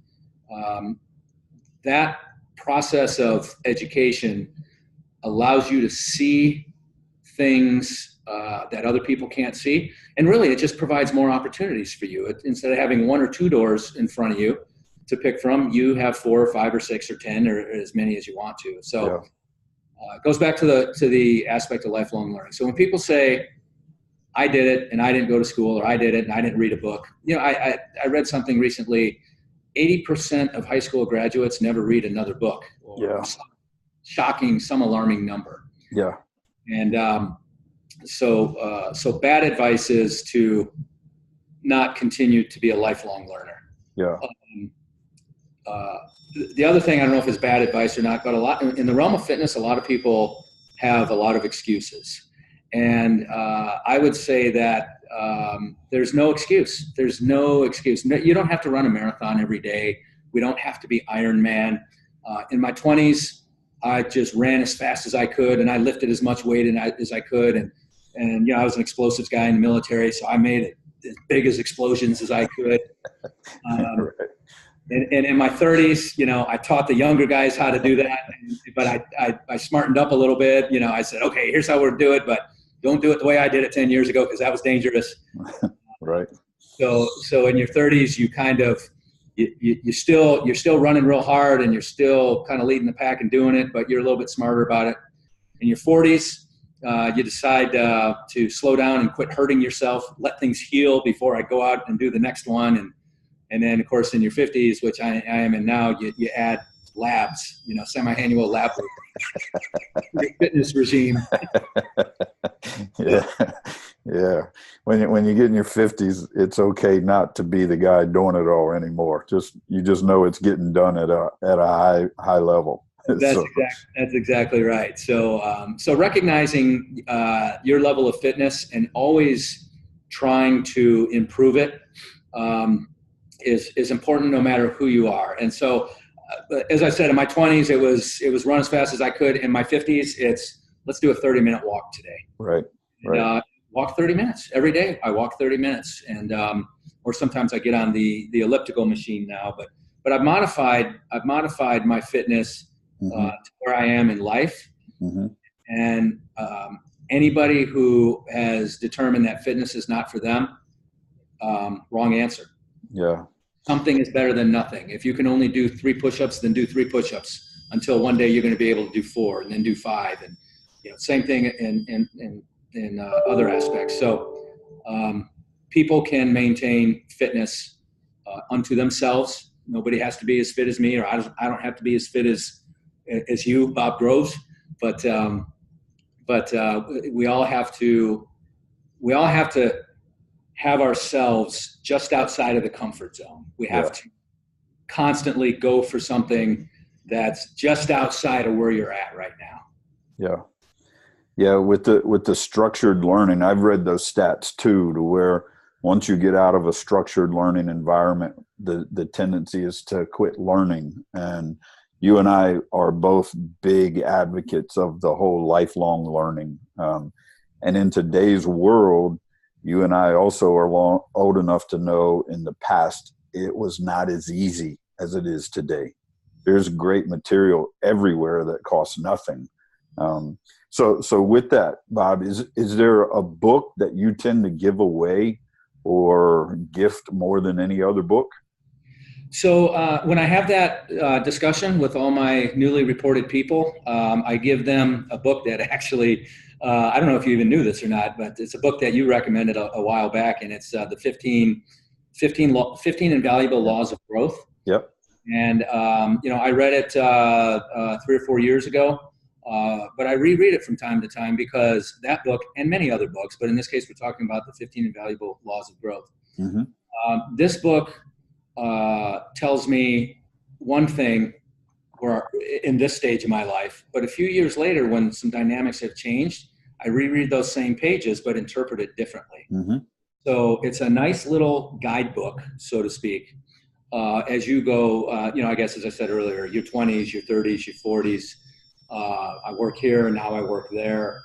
That process of education allows you to see things that other people can't see. And really, it just provides more opportunities for you. Instead of having 1 or 2 doors in front of you to pick from, you have 4 or 5 or 6 or 10 or as many as you want to. So it goes back to the aspect of lifelong learning. So when people say, I did it and I didn't go to school, or I did it and I didn't read a book. I read something recently, 80% of high school graduates never read another book. Some alarming number. Yeah. And So bad advice is to not continue to be a lifelong learner. Yeah. The other thing, I don't know if it's bad advice or not, but a lot in the realm of fitness, a lot of people have a lot of excuses. And I would say that there's no excuse. There's no excuse. You don't have to run a marathon every day. We don't have to be Iron Man. In my 20s, I just ran as fast as I could, and I lifted as much weight as I could. And I was an explosives guy in the military, so I made it as big as explosions as I could. Right. And in my 30s, I taught the younger guys how to do that, but I smartened up a little bit. I said, okay, here's how we're do it, but don't do it the way I did it 10 years ago, because that was dangerous. Right. So in your 30s, you kind of, you're still running real hard, and you're still kind of leading the pack and doing it, but you're a little bit smarter about it. In your 40s, you decide to slow down and quit hurting yourself, let things heal before I go out and do the next one. And then, of course, in your 50s, which I am in now, you add labs, semi-annual lab your fitness regime. Yeah. When you get in your 50s, it's okay not to be the guy doing it all anymore. You just know it's getting done at a high level. That's exactly right. So recognizing your level of fitness and always trying to improve it is important, no matter who you are. And so, as I said, in my 20s, it was run as fast as I could. In my 50s, it's let's do a 30-minute walk today. Right. And, walk 30 minutes every day. I walk 30 minutes, and or sometimes I get on the elliptical machine now. But I've modified my fitness to where I am in life. Mm-hmm. And anybody who has determined that fitness is not for them, wrong answer. Yeah. Something is better than nothing. If you can only do 3 push-ups, then do 3 push-ups until one day you're going to be able to do 4, and then do 5. And same thing in other aspects. So people can maintain fitness unto themselves. Nobody has to be as fit as me, or I don't have to be as fit as you, Bob Groves. But we all have to have ourselves just outside of the comfort zone. We have to constantly go for something that's just outside of where you're at right now. Yeah. Yeah. With the structured learning, I've read those stats too, to where once you get out of a structured learning environment, the tendency is to quit learning. And you and I are both big advocates of the whole lifelong learning. And in today's world, you and I also are old enough to know in the past, it was not as easy as it is today. There's great material everywhere that costs nothing. So with that, Bob, is there a book that you tend to give away or gift more than any other book? So when I have that discussion with all my newly reported people, I give them a book that actually, I don't know if you even knew this or not, but it's a book that you recommended a while back, and it's the 15 Invaluable Laws of Growth. Yep. And, I read it 3 or 4 years ago, but I reread it from time to time because that book and many other books, but in this case, we're talking about the 15 Invaluable Laws of Growth. Mm-hmm. This book tells me one thing where in this stage of my life, but a few years later, when some dynamics have changed, I reread those same pages, but interpret it differently. Mm-hmm. So it's a nice little guidebook, so to speak, as you go, I guess, as I said earlier, your 20s, your 30s, your 40s, I work here, now I work there.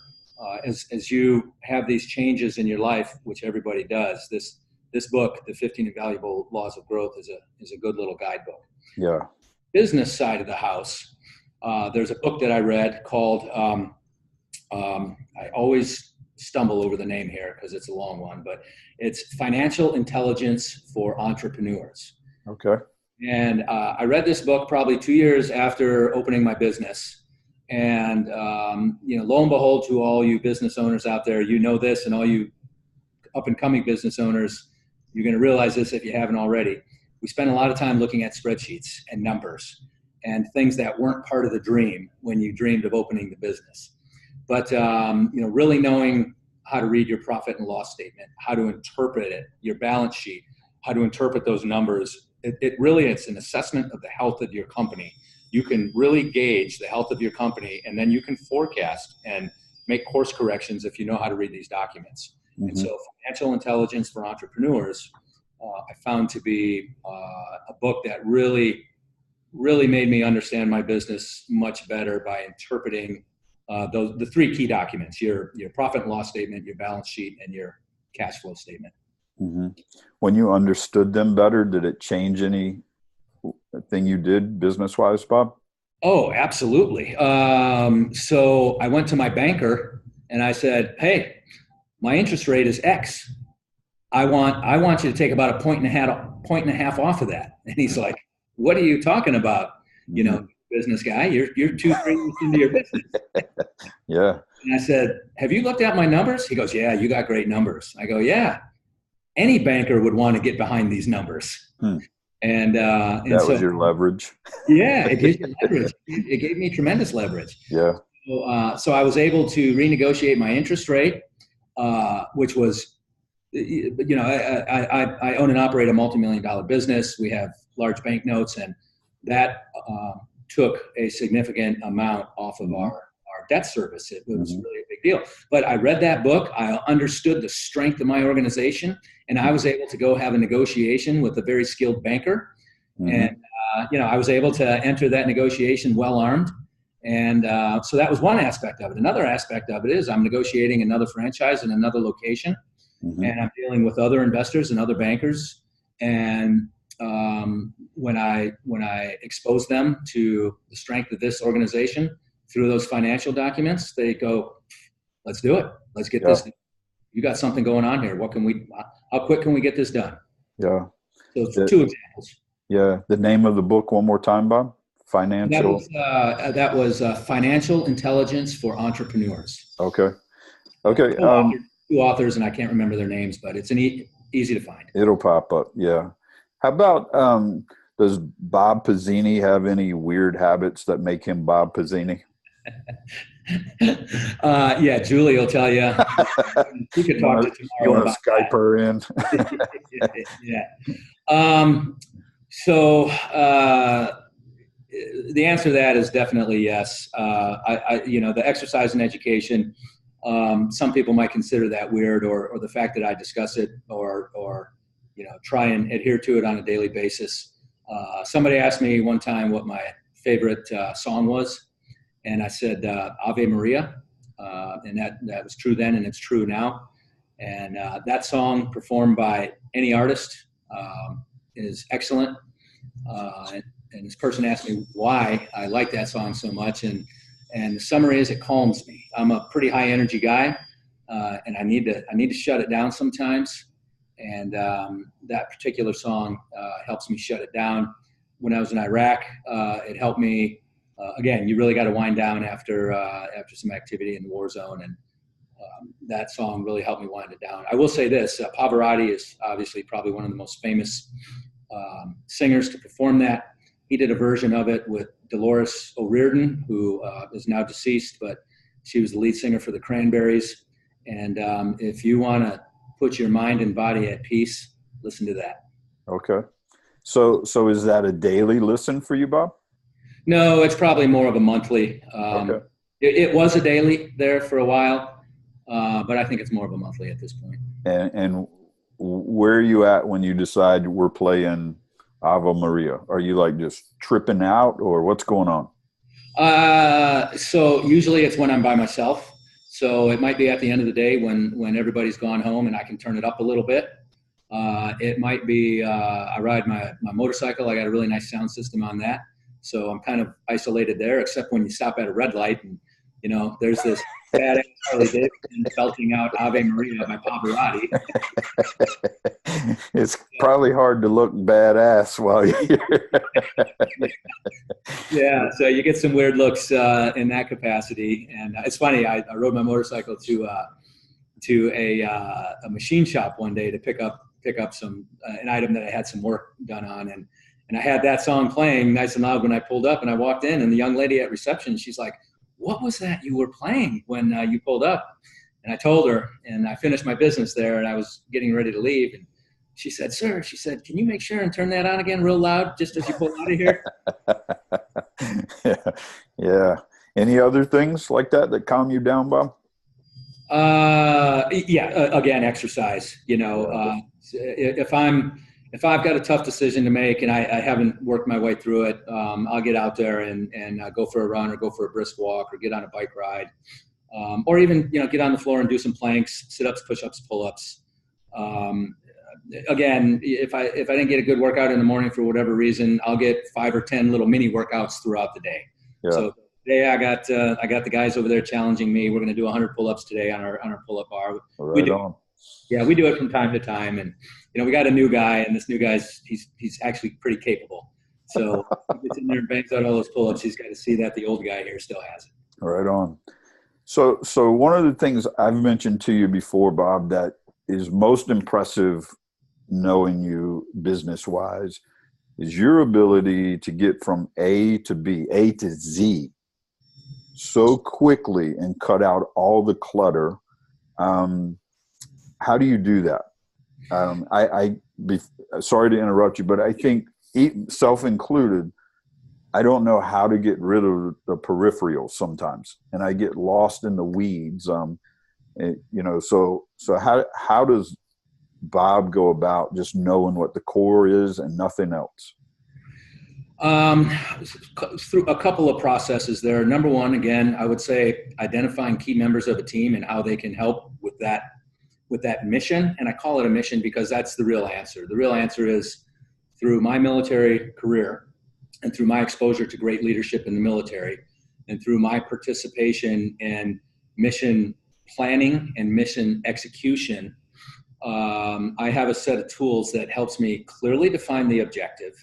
As you have these changes in your life, which everybody does, this book, The 15 Invaluable Laws of Growth, is a good little guidebook. Yeah. Business side of the house, there's a book that I read called, I always stumble over the name here because it's a long one, but it's Financial Intelligence for Entrepreneurs. Okay. And I read this book probably 2 years after opening my business. And, lo and behold, to all you business owners out there, this, and all you up and coming business owners, you're going to realize this if you haven't already. We spend a lot of time looking at spreadsheets and numbers and things that weren't part of the dream when you dreamed of opening the business. But, really knowing how to read your profit and loss statement, how to interpret it, your balance sheet, how to interpret those numbers. It's an assessment of the health of your company. You can really gauge the health of your company, and then you can forecast and make course corrections if you know how to read these documents. Mm-hmm. And so Financial Intelligence for Entrepreneurs, I found to be a book that really made me understand my business much better by interpreting the three key documents: your profit and loss statement, your balance sheet, and your cash flow statement. Mm-hmm. When you understood them better, did it change anything you did business-wise, Bob? Oh, absolutely. So I went to my banker and I said, "Hey, my interest rate is X. I want you to take about a point and a half off of that." And he's like, "What are you talking about? You know, business guy, you're 2-3 years into your business." Yeah. And I said, "Have you looked at my numbers?" He goes, "Yeah, you got great numbers." I go, "Yeah, any banker would want to get behind these numbers." And that was your leverage. Yeah, it gives you leverage. It gave me tremendous leverage. Yeah. So I was able to renegotiate my interest rate, which was, you know, I own and operate a multi-million-dollar business. We have large bank notes, and that took a significant amount off of our debt service. It was really a big deal. But I read that book. I understood the strength of my organization, and I was able to go have a negotiation with a very skilled banker. And, you know, I was able to enter that negotiation well-armed. And so that was one aspect of it. Another aspect of it is I'm negotiating another franchise in another location, and I'm dealing with other investors and other bankers. And when I expose them to the strength of this organization through those financial documents, they go, "Let's do it. Let's get this. You got something going on here. How quick can we get this done?" Yeah. So two examples. Yeah. The name of the book one more time, Bob? Financial. That was Financial Intelligence for Entrepreneurs. Okay. Okay. Two authors, and I can't remember their names, but it's easy to find. It'll pop up. Yeah. How about, does Bob Pizzini have any weird habits that make him Bob Pizzini? Yeah, Julie will tell you. You could talk to tomorrow. You want to Skype her in? Yeah. So the answer to that is definitely yes. You know, the exercise and education. Some people might consider that weird, or the fact that I discuss it, or you know, try and adhere to it on a daily basis. Somebody asked me one time what my favorite song was, and I said Ave Maria, and that was true then, and it's true now. And that song, performed by any artist, is excellent. And this person asked me why I like that song so much, and the summary is it calms me. I'm a pretty high energy guy, and I need to shut it down sometimes. And that particular song helps me shut it down. When I was in Iraq, it helped me. Again, you really got to wind down after some activity in the war zone, and that song really helped me wind it down. I will say this: Pavarotti is obviously probably one of the most famous singers to perform that. He did a version of it with Dolores O'Riordan, who is now deceased, but she was the lead singer for the Cranberries. And if you want to put your mind and body at peace, listen to that. Okay. So is that a daily listen for you, Bob? No, it's probably more of a monthly. Okay. It was a daily there for a while, but I think it's more of a monthly at this point. And where are you at when you decide we're playing Ave Maria? Are you like just tripping out, or what's going on? So usually it's when I'm by myself. So it might be at the end of the day when everybody's gone home and I can turn it up a little bit. It might be I ride my motorcycle. I got a really nice sound system on that. So I'm kind of isolated there, except when you stop at a red light and, you know, there's this badass Harley Davidson belting out Ave Maria by Pavarotti. It's probably hard to look badass while you're Yeah, so you get some weird looks in that capacity. And it's funny, I rode my motorcycle to a machine shop one day to pick up some an item that I had some work done on, and I had that song playing nice and loud when I pulled up, and I walked in, and the young lady at reception, she's like, "What was that you were playing when you pulled up?" And I told her, and I finished my business there, and I was getting ready to leave. And she said, "Sir," she said, "can you make sure and turn that on again real loud just as you pull out of here?" Yeah. Yeah. Any other things like that calm you down, Bob? Again, exercise. If I've got a tough decision to make and I haven't worked my way through it, I'll get out there and go for a run or go for a brisk walk or get on a bike ride, or even get on the floor and do some planks, sit-ups, push-ups, pull-ups. Again, if I didn't get a good workout in the morning for whatever reason, I'll get 5 or 10 little mini workouts throughout the day. Yeah. So today I got the guys over there challenging me. We're going to do 100 pull-ups today on our pull-up bar. Right on. Yeah, we do it from time to time, and we got a new guy, and this new guy's he's actually pretty capable. So he gets in there and bangs out all those pull-ups. He's got to see that the old guy here still has it. Right on. So one of the things I've mentioned to you before, Bob, that is most impressive knowing you business-wise is your ability to get from A to B, A to Z, so quickly and cut out all the clutter. How do you do that? Sorry to interrupt you, but I think, self included, I don't know how to get rid of the peripheral sometimes, and I get lost in the weeds. So how does Bob go about just knowing what the core is and nothing else? Through a couple of processes there. Number one, again, I would say identifying key members of a team and how they can help with that mission. And I call it a mission because that's the real answer. The real answer is through my military career and through my exposure to great leadership in the military and through my participation in mission planning and mission execution, I have a set of tools that helps me clearly define the objective.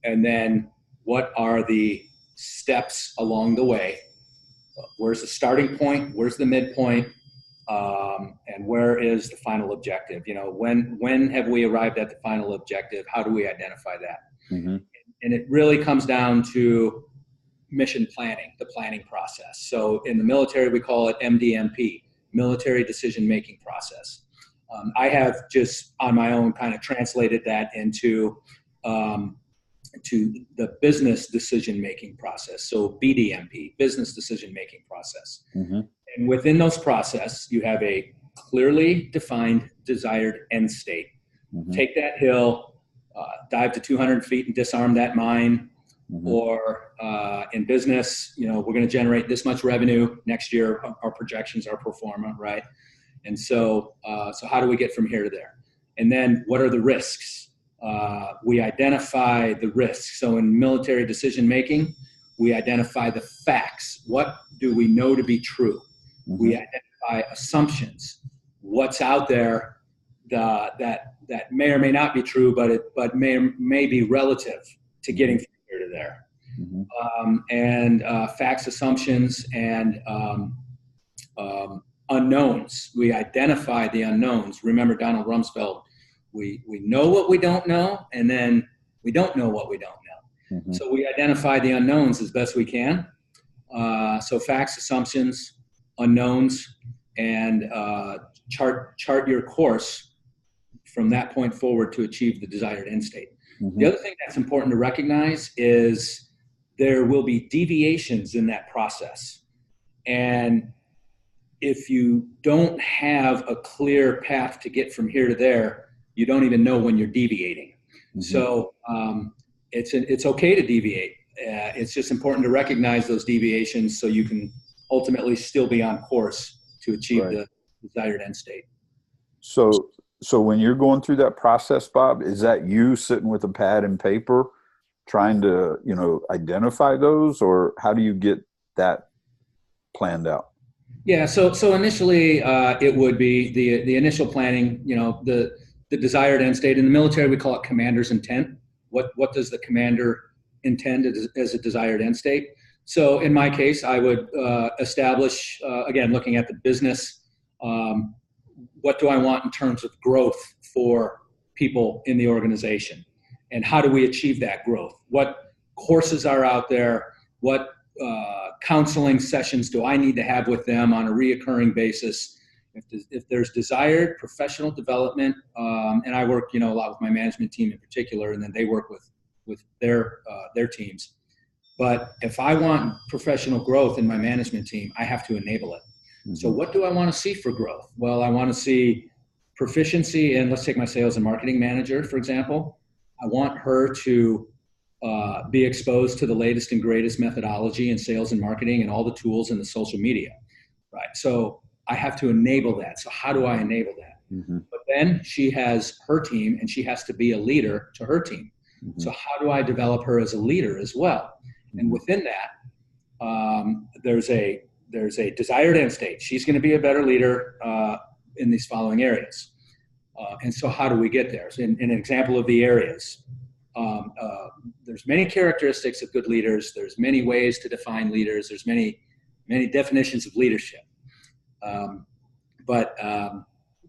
And then what are the steps along the way? Where's the starting point? Where's the midpoint? And where is the final objective? When have we arrived at the final objective? How do we identify that? Mm-hmm. And it really comes down to mission planning, the planning process. So in the military, we call it MDMP, military decision-making process. I have just on my own kind of translated that into to the business decision-making process. So BDMP, business decision-making process. Mm-hmm. And within those process, you have a clearly defined desired end state. Mm-hmm. Take that hill, dive to 200 feet and disarm that mine. Mm-hmm. Or in business, we're going to generate this much revenue next year. Our projections are pro forma, right? And so how do we get from here to there? And then what are the risks? We identify the risks. So in military decision making, we identify the facts. What do we know to be true? Mm-hmm. We identify assumptions. What's out there that may or may not be true, but may be relative to getting from here to there. Mm-hmm. And facts, assumptions, and unknowns. We identify the unknowns. Remember Donald Rumsfeld. We know what we don't know, and then we don't know what we don't know. Mm-hmm. So we identify the unknowns as best we can. So facts, assumptions, unknowns, and chart your course from that point forward to achieve the desired end state. Mm-hmm. The other thing that's important to recognize is there will be deviations in that process. And if you don't have a clear path to get from here to there, you don't even know when you're deviating. Mm-hmm. So it's okay to deviate. It's just important to recognize those deviations so you can ultimately still be on course to achieve the desired end state. So when you're going through that process, Bob, is that you sitting with a pad and paper trying to, identify those, or how do you get that planned out? Yeah. So initially it would be the initial planning, the desired end state. In the military, we call it commander's intent. What does the commander intend as a desired end state? So in my case, I would establish, again, looking at the business, what do I want in terms of growth for people in the organization? And how do we achieve that growth? What courses are out there? What counseling sessions do I need to have with them on a reoccurring basis If there's desired professional development, and I work, a lot with my management team in particular, and then they work with their teams. But if I want professional growth in my management team, I have to enable it. Mm-hmm. So what do I want to see for growth? Well, I want to see proficiency in, let's take my sales and marketing manager, for example. I want her to be exposed to the latest and greatest methodology in sales and marketing and all the tools in the social media, right? So I have to enable that. So how do I enable that? Mm-hmm. But then she has her team, and she has to be a leader to her team. Mm-hmm. So how do I develop her as a leader as well? Mm-hmm. And within that, there's a desired end state. She's going to be a better leader in these following areas. And so how do we get there? So in an example of the areas, there's many characteristics of good leaders. There's many ways to define leaders. There's many definitions of leadership. But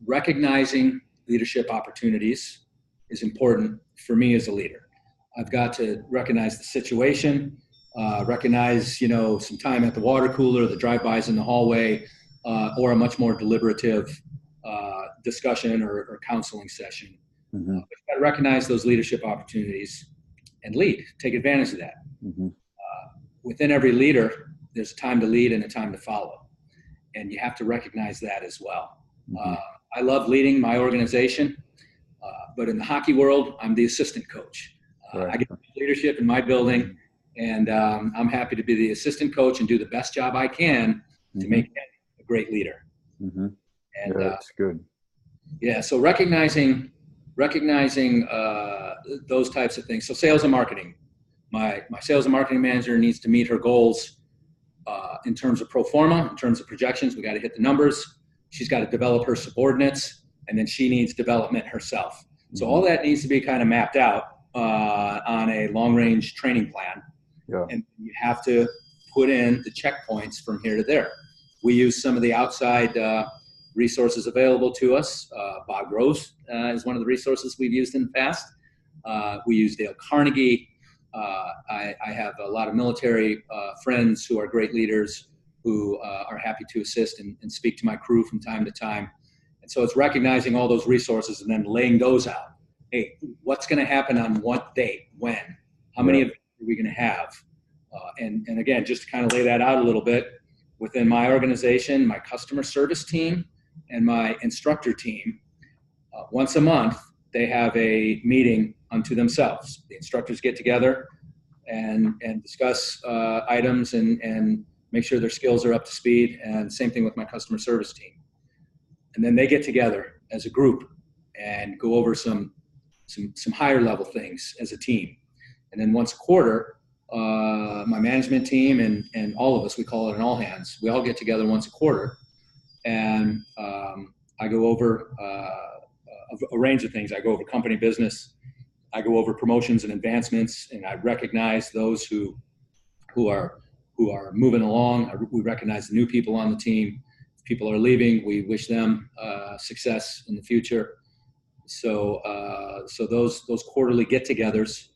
recognizing leadership opportunities is important for me as a leader. I've got to recognize the situation, recognize, some time at the water cooler, the drive-bys in the hallway, or a much more deliberative discussion or counseling session. Mm-hmm. But you've got to recognize those leadership opportunities and lead, take advantage of that. Mm-hmm. Within every leader, there's a time to lead and a time to follow. And you have to recognize that as well. Mm-hmm. I love leading my organization, but in the hockey world, I'm the assistant coach. Right. I get leadership in my building, and I'm happy to be the assistant coach and do the best job I can mm-hmm. to make him a great leader. Mm-hmm. And that's good. Yeah, so recognizing those types of things. So sales and marketing. My sales and marketing manager needs to meet her goals in terms of pro forma, in terms of projections. We got to hit the numbers. She's got to develop her subordinates, and then she needs development herself. Mm-hmm. So all that needs to be kind of mapped out on a long-range training plan. Yeah. And you have to put in the checkpoints from here to there. We use some of the outside resources available to us. Bob Rose is one of the resources we've used in the past. We use Dale Carnegie. I have a lot of military friends who are great leaders who are happy to assist and speak to my crew from time to time. And so it's recognizing all those resources and then laying those out. Hey, what's going to happen on what date, when, how many events are we going to have? And again, just to kind of lay that out a little bit, within my organization, my customer service team and my instructor team, once a month, they have a meeting unto themselves. The instructors get together and discuss items and make sure their skills are up to speed, and same thing with my customer service team. And then they get together as a group and go over some higher level things as a team. And then once a quarter, my management team and all of us, we call it an all hands, we all get together once a quarter, and I go over a range of things. I go over company business, I go over promotions and advancements, and I recognize those who are moving along. We recognize the new people on the team. If people are leaving, we wish them success in the future. So those quarterly get-togethers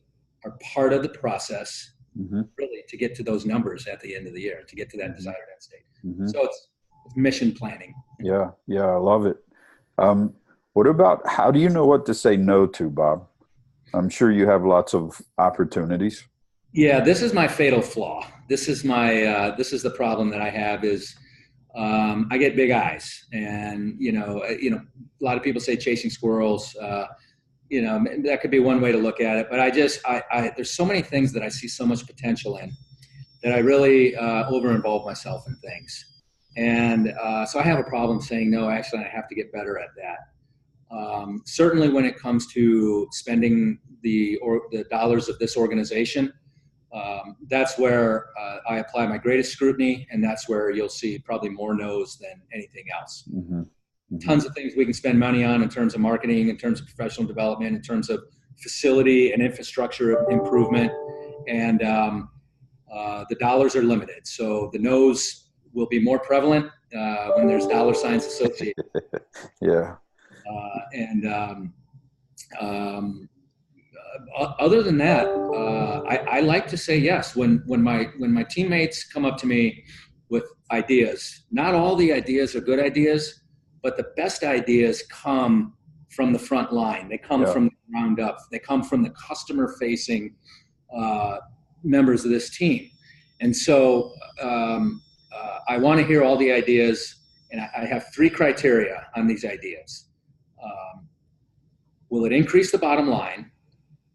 are part of the process, mm-hmm. really, to get to those numbers at the end of the year, to get to that desired end state. Mm-hmm. So it's mission planning. Yeah, I love it. What about, how do you know what to say no to, Bob? I'm sure you have lots of opportunities. Yeah, this is my fatal flaw. This is the problem that I have is I get big eyes, and a lot of people say chasing squirrels. That could be one way to look at it, but I there's so many things that I see so much potential in that I really over-involve myself in things. And so I have a problem saying no. Actually, I have to get better at that. Certainly when it comes to spending the dollars of this organization, that's where I apply my greatest scrutiny, and that's where you'll see probably more no's than anything else. Mm-hmm. Mm-hmm. Tons of things we can spend money on in terms of marketing, in terms of professional development, in terms of facility and infrastructure improvement, and the dollars are limited. So the no's will be more prevalent when there's dollar signs associated. Yeah. Other than that, I like to say yes when my teammates come up to me with ideas. Not all the ideas are good ideas, but the best ideas come from the front line. They come from the ground up. They come from the customer-facing members of this team. And so I want to hear all the ideas, and I have 3 criteria on these ideas. Will it increase the bottom line?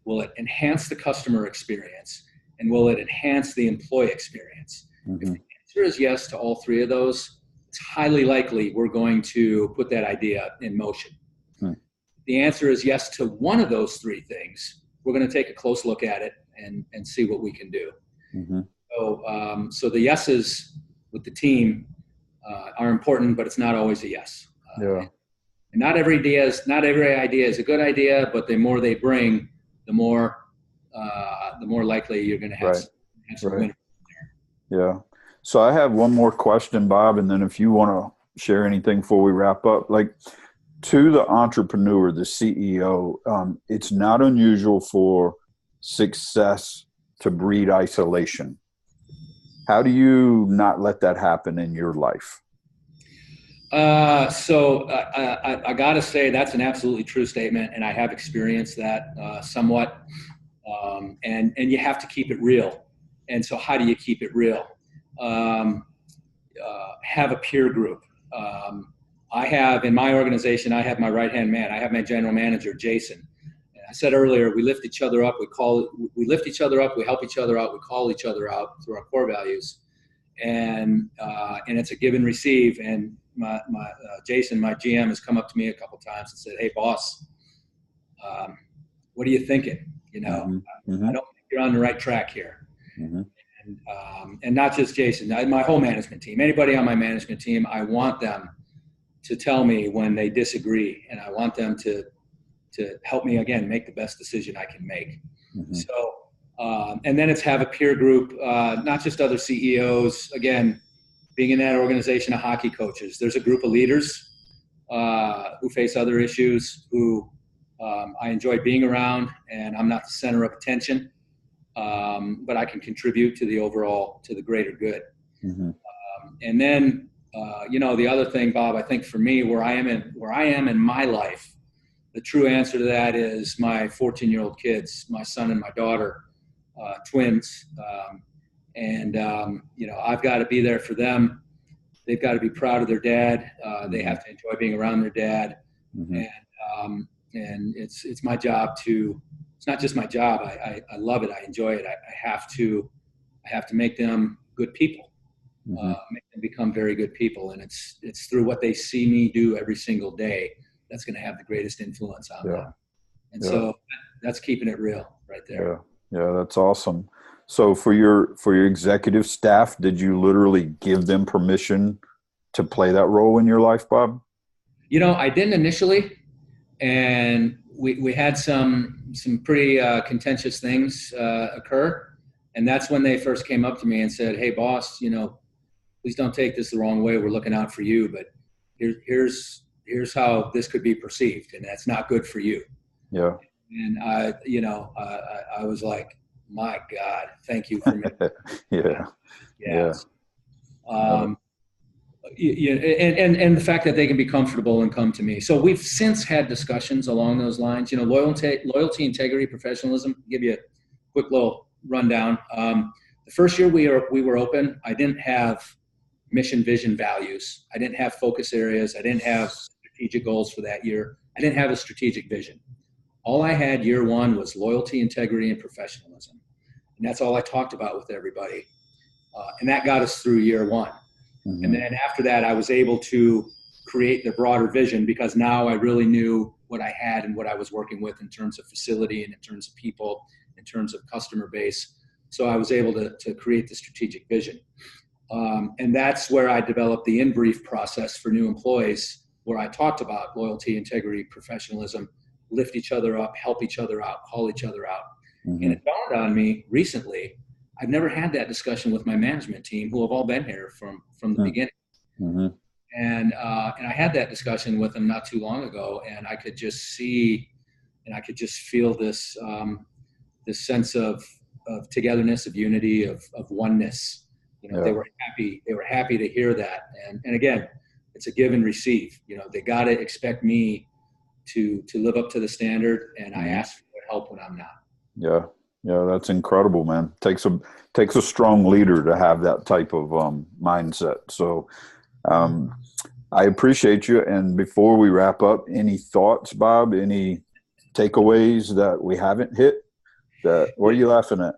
Will it enhance the customer experience? And will it enhance the employee experience? If the answer is yes to all 3 of those, it's highly likely we're going to put that idea in motion. If the answer is yes to one of those 3 things, we're going to take a close look at it and see what we can do. So the yeses with the team are important, but it's not always a yes. And not every idea is a good idea, but the more they bring, the more likely you're going to have some winners there. Yeah. So I have one more question, Bob, and then if you want to share anything before we wrap up, like to the entrepreneur, the CEO, it's not unusual for success to breed isolation. How do you not let that happen in your life? So I got to say that's an absolutely true statement, and I have experienced that somewhat. And you have to keep it real. And so how do you keep it real? Have a peer group. I have in my organization, I have my right-hand man. I have my general manager, Jason. And I said earlier, we lift each other up. We lift each other up. We help each other out. We call each other out through our core values. And it's a give and receive. And Jason, my GM, has come up to me a couple times and said, "Hey, boss, what are you thinking? I don't think you're on the right track here." And not just Jason, my whole management team, anybody on my management team, I want them to tell me when they disagree, and I want them to help me, again, make the best decision I can make. So, and then it's have a peer group, not just other CEOs. Again, being in that organization of hockey coaches, there's a group of leaders who face other issues, who I enjoy being around, and I'm not the center of attention, but I can contribute to the greater good. And then, the other thing, Bob, I think for me, where I am in my life, the true answer to that is my 14-year-old kids, my son and my daughter, twins. I've got to be there for them. They've got to be proud of their dad. They have to enjoy being around their dad. And it's my job it's not just my job. I love it. I enjoy it. I have to make them good people, make them become very good people. And it's through what they see me do every single day that's going to have the greatest influence on them. And so that's keeping it real right there. Yeah, that's awesome. So for your executive staff, did you literally give them permission to play that role in your life, Bob? I didn't initially, and we had some pretty contentious things occur, and that's when they first came up to me and said, "Hey, boss, please don't take this the wrong way. We're looking out for you, but here's how this could be perceived, and that's not good for you." Yeah. And I was like, my God, thank you for me. And the fact that they can be comfortable and come to me. So we've since had discussions along those lines. Loyalty, integrity, professionalism. I'll give you a quick little rundown. The first year we were open, I didn't have mission, vision, values. I didn't have focus areas. I didn't have strategic goals for that year. I didn't have a strategic vision. All I had year one was loyalty, integrity, and professionalism. And that's all I talked about with everybody. And that got us through year one. And then after that, I was able to create the broader vision, because now I really knew what I had and what I was working with in terms of facility and in terms of people, in terms of customer base. So I was able to create the strategic vision. And that's where I developed the in-brief process for new employees, where I talked about loyalty, integrity, professionalism, lift each other up, help each other out, call each other out. And it dawned on me recently, I've never had that discussion with my management team, who have all been here from the beginning. And I had that discussion with them not too long ago, and I could just see, and I could just feel this sense of togetherness, of unity, of oneness. They were happy to hear that. And again, it's a give and receive. You know, they got to expect me to live up to the standard, and I ask for their help when I'm not. Yeah. Yeah. That's incredible, man. Takes a strong leader to have that type of mindset. So, I appreciate you. And before we wrap up, any thoughts, Bob? Any takeaways that we haven't hit? What are you laughing at?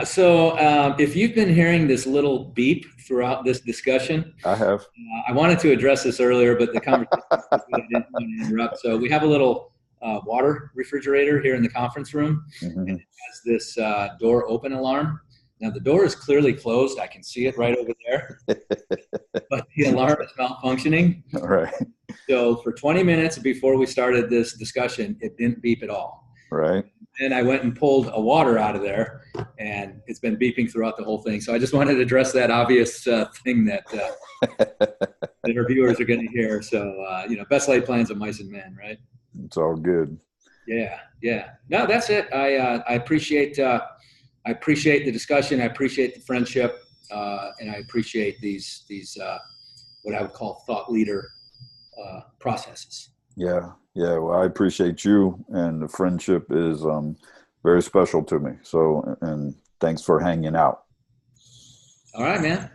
So if you've been hearing this little beep throughout this discussion, I have. I wanted to address this earlier, but the conversation I didn't want to interrupt. So we have a little water refrigerator here in the conference room, and it has this door open alarm. Now the door is clearly closed. I can see it right over there, but the alarm is malfunctioning. All right. So for 20 minutes before we started this discussion, it didn't beep at all. Right. And I went and pulled a water out of there, and it's been beeping throughout the whole thing. So I just wanted to address that obvious thing that our viewers are going to hear. So, best laid plans of mice and men, right? It's all good. Yeah. No, that's it. I appreciate the discussion. I appreciate the friendship, and I appreciate these what I would call thought leader processes. Yeah. Well, I appreciate you, and the friendship is very special to me. So, and thanks for hanging out. All right, man.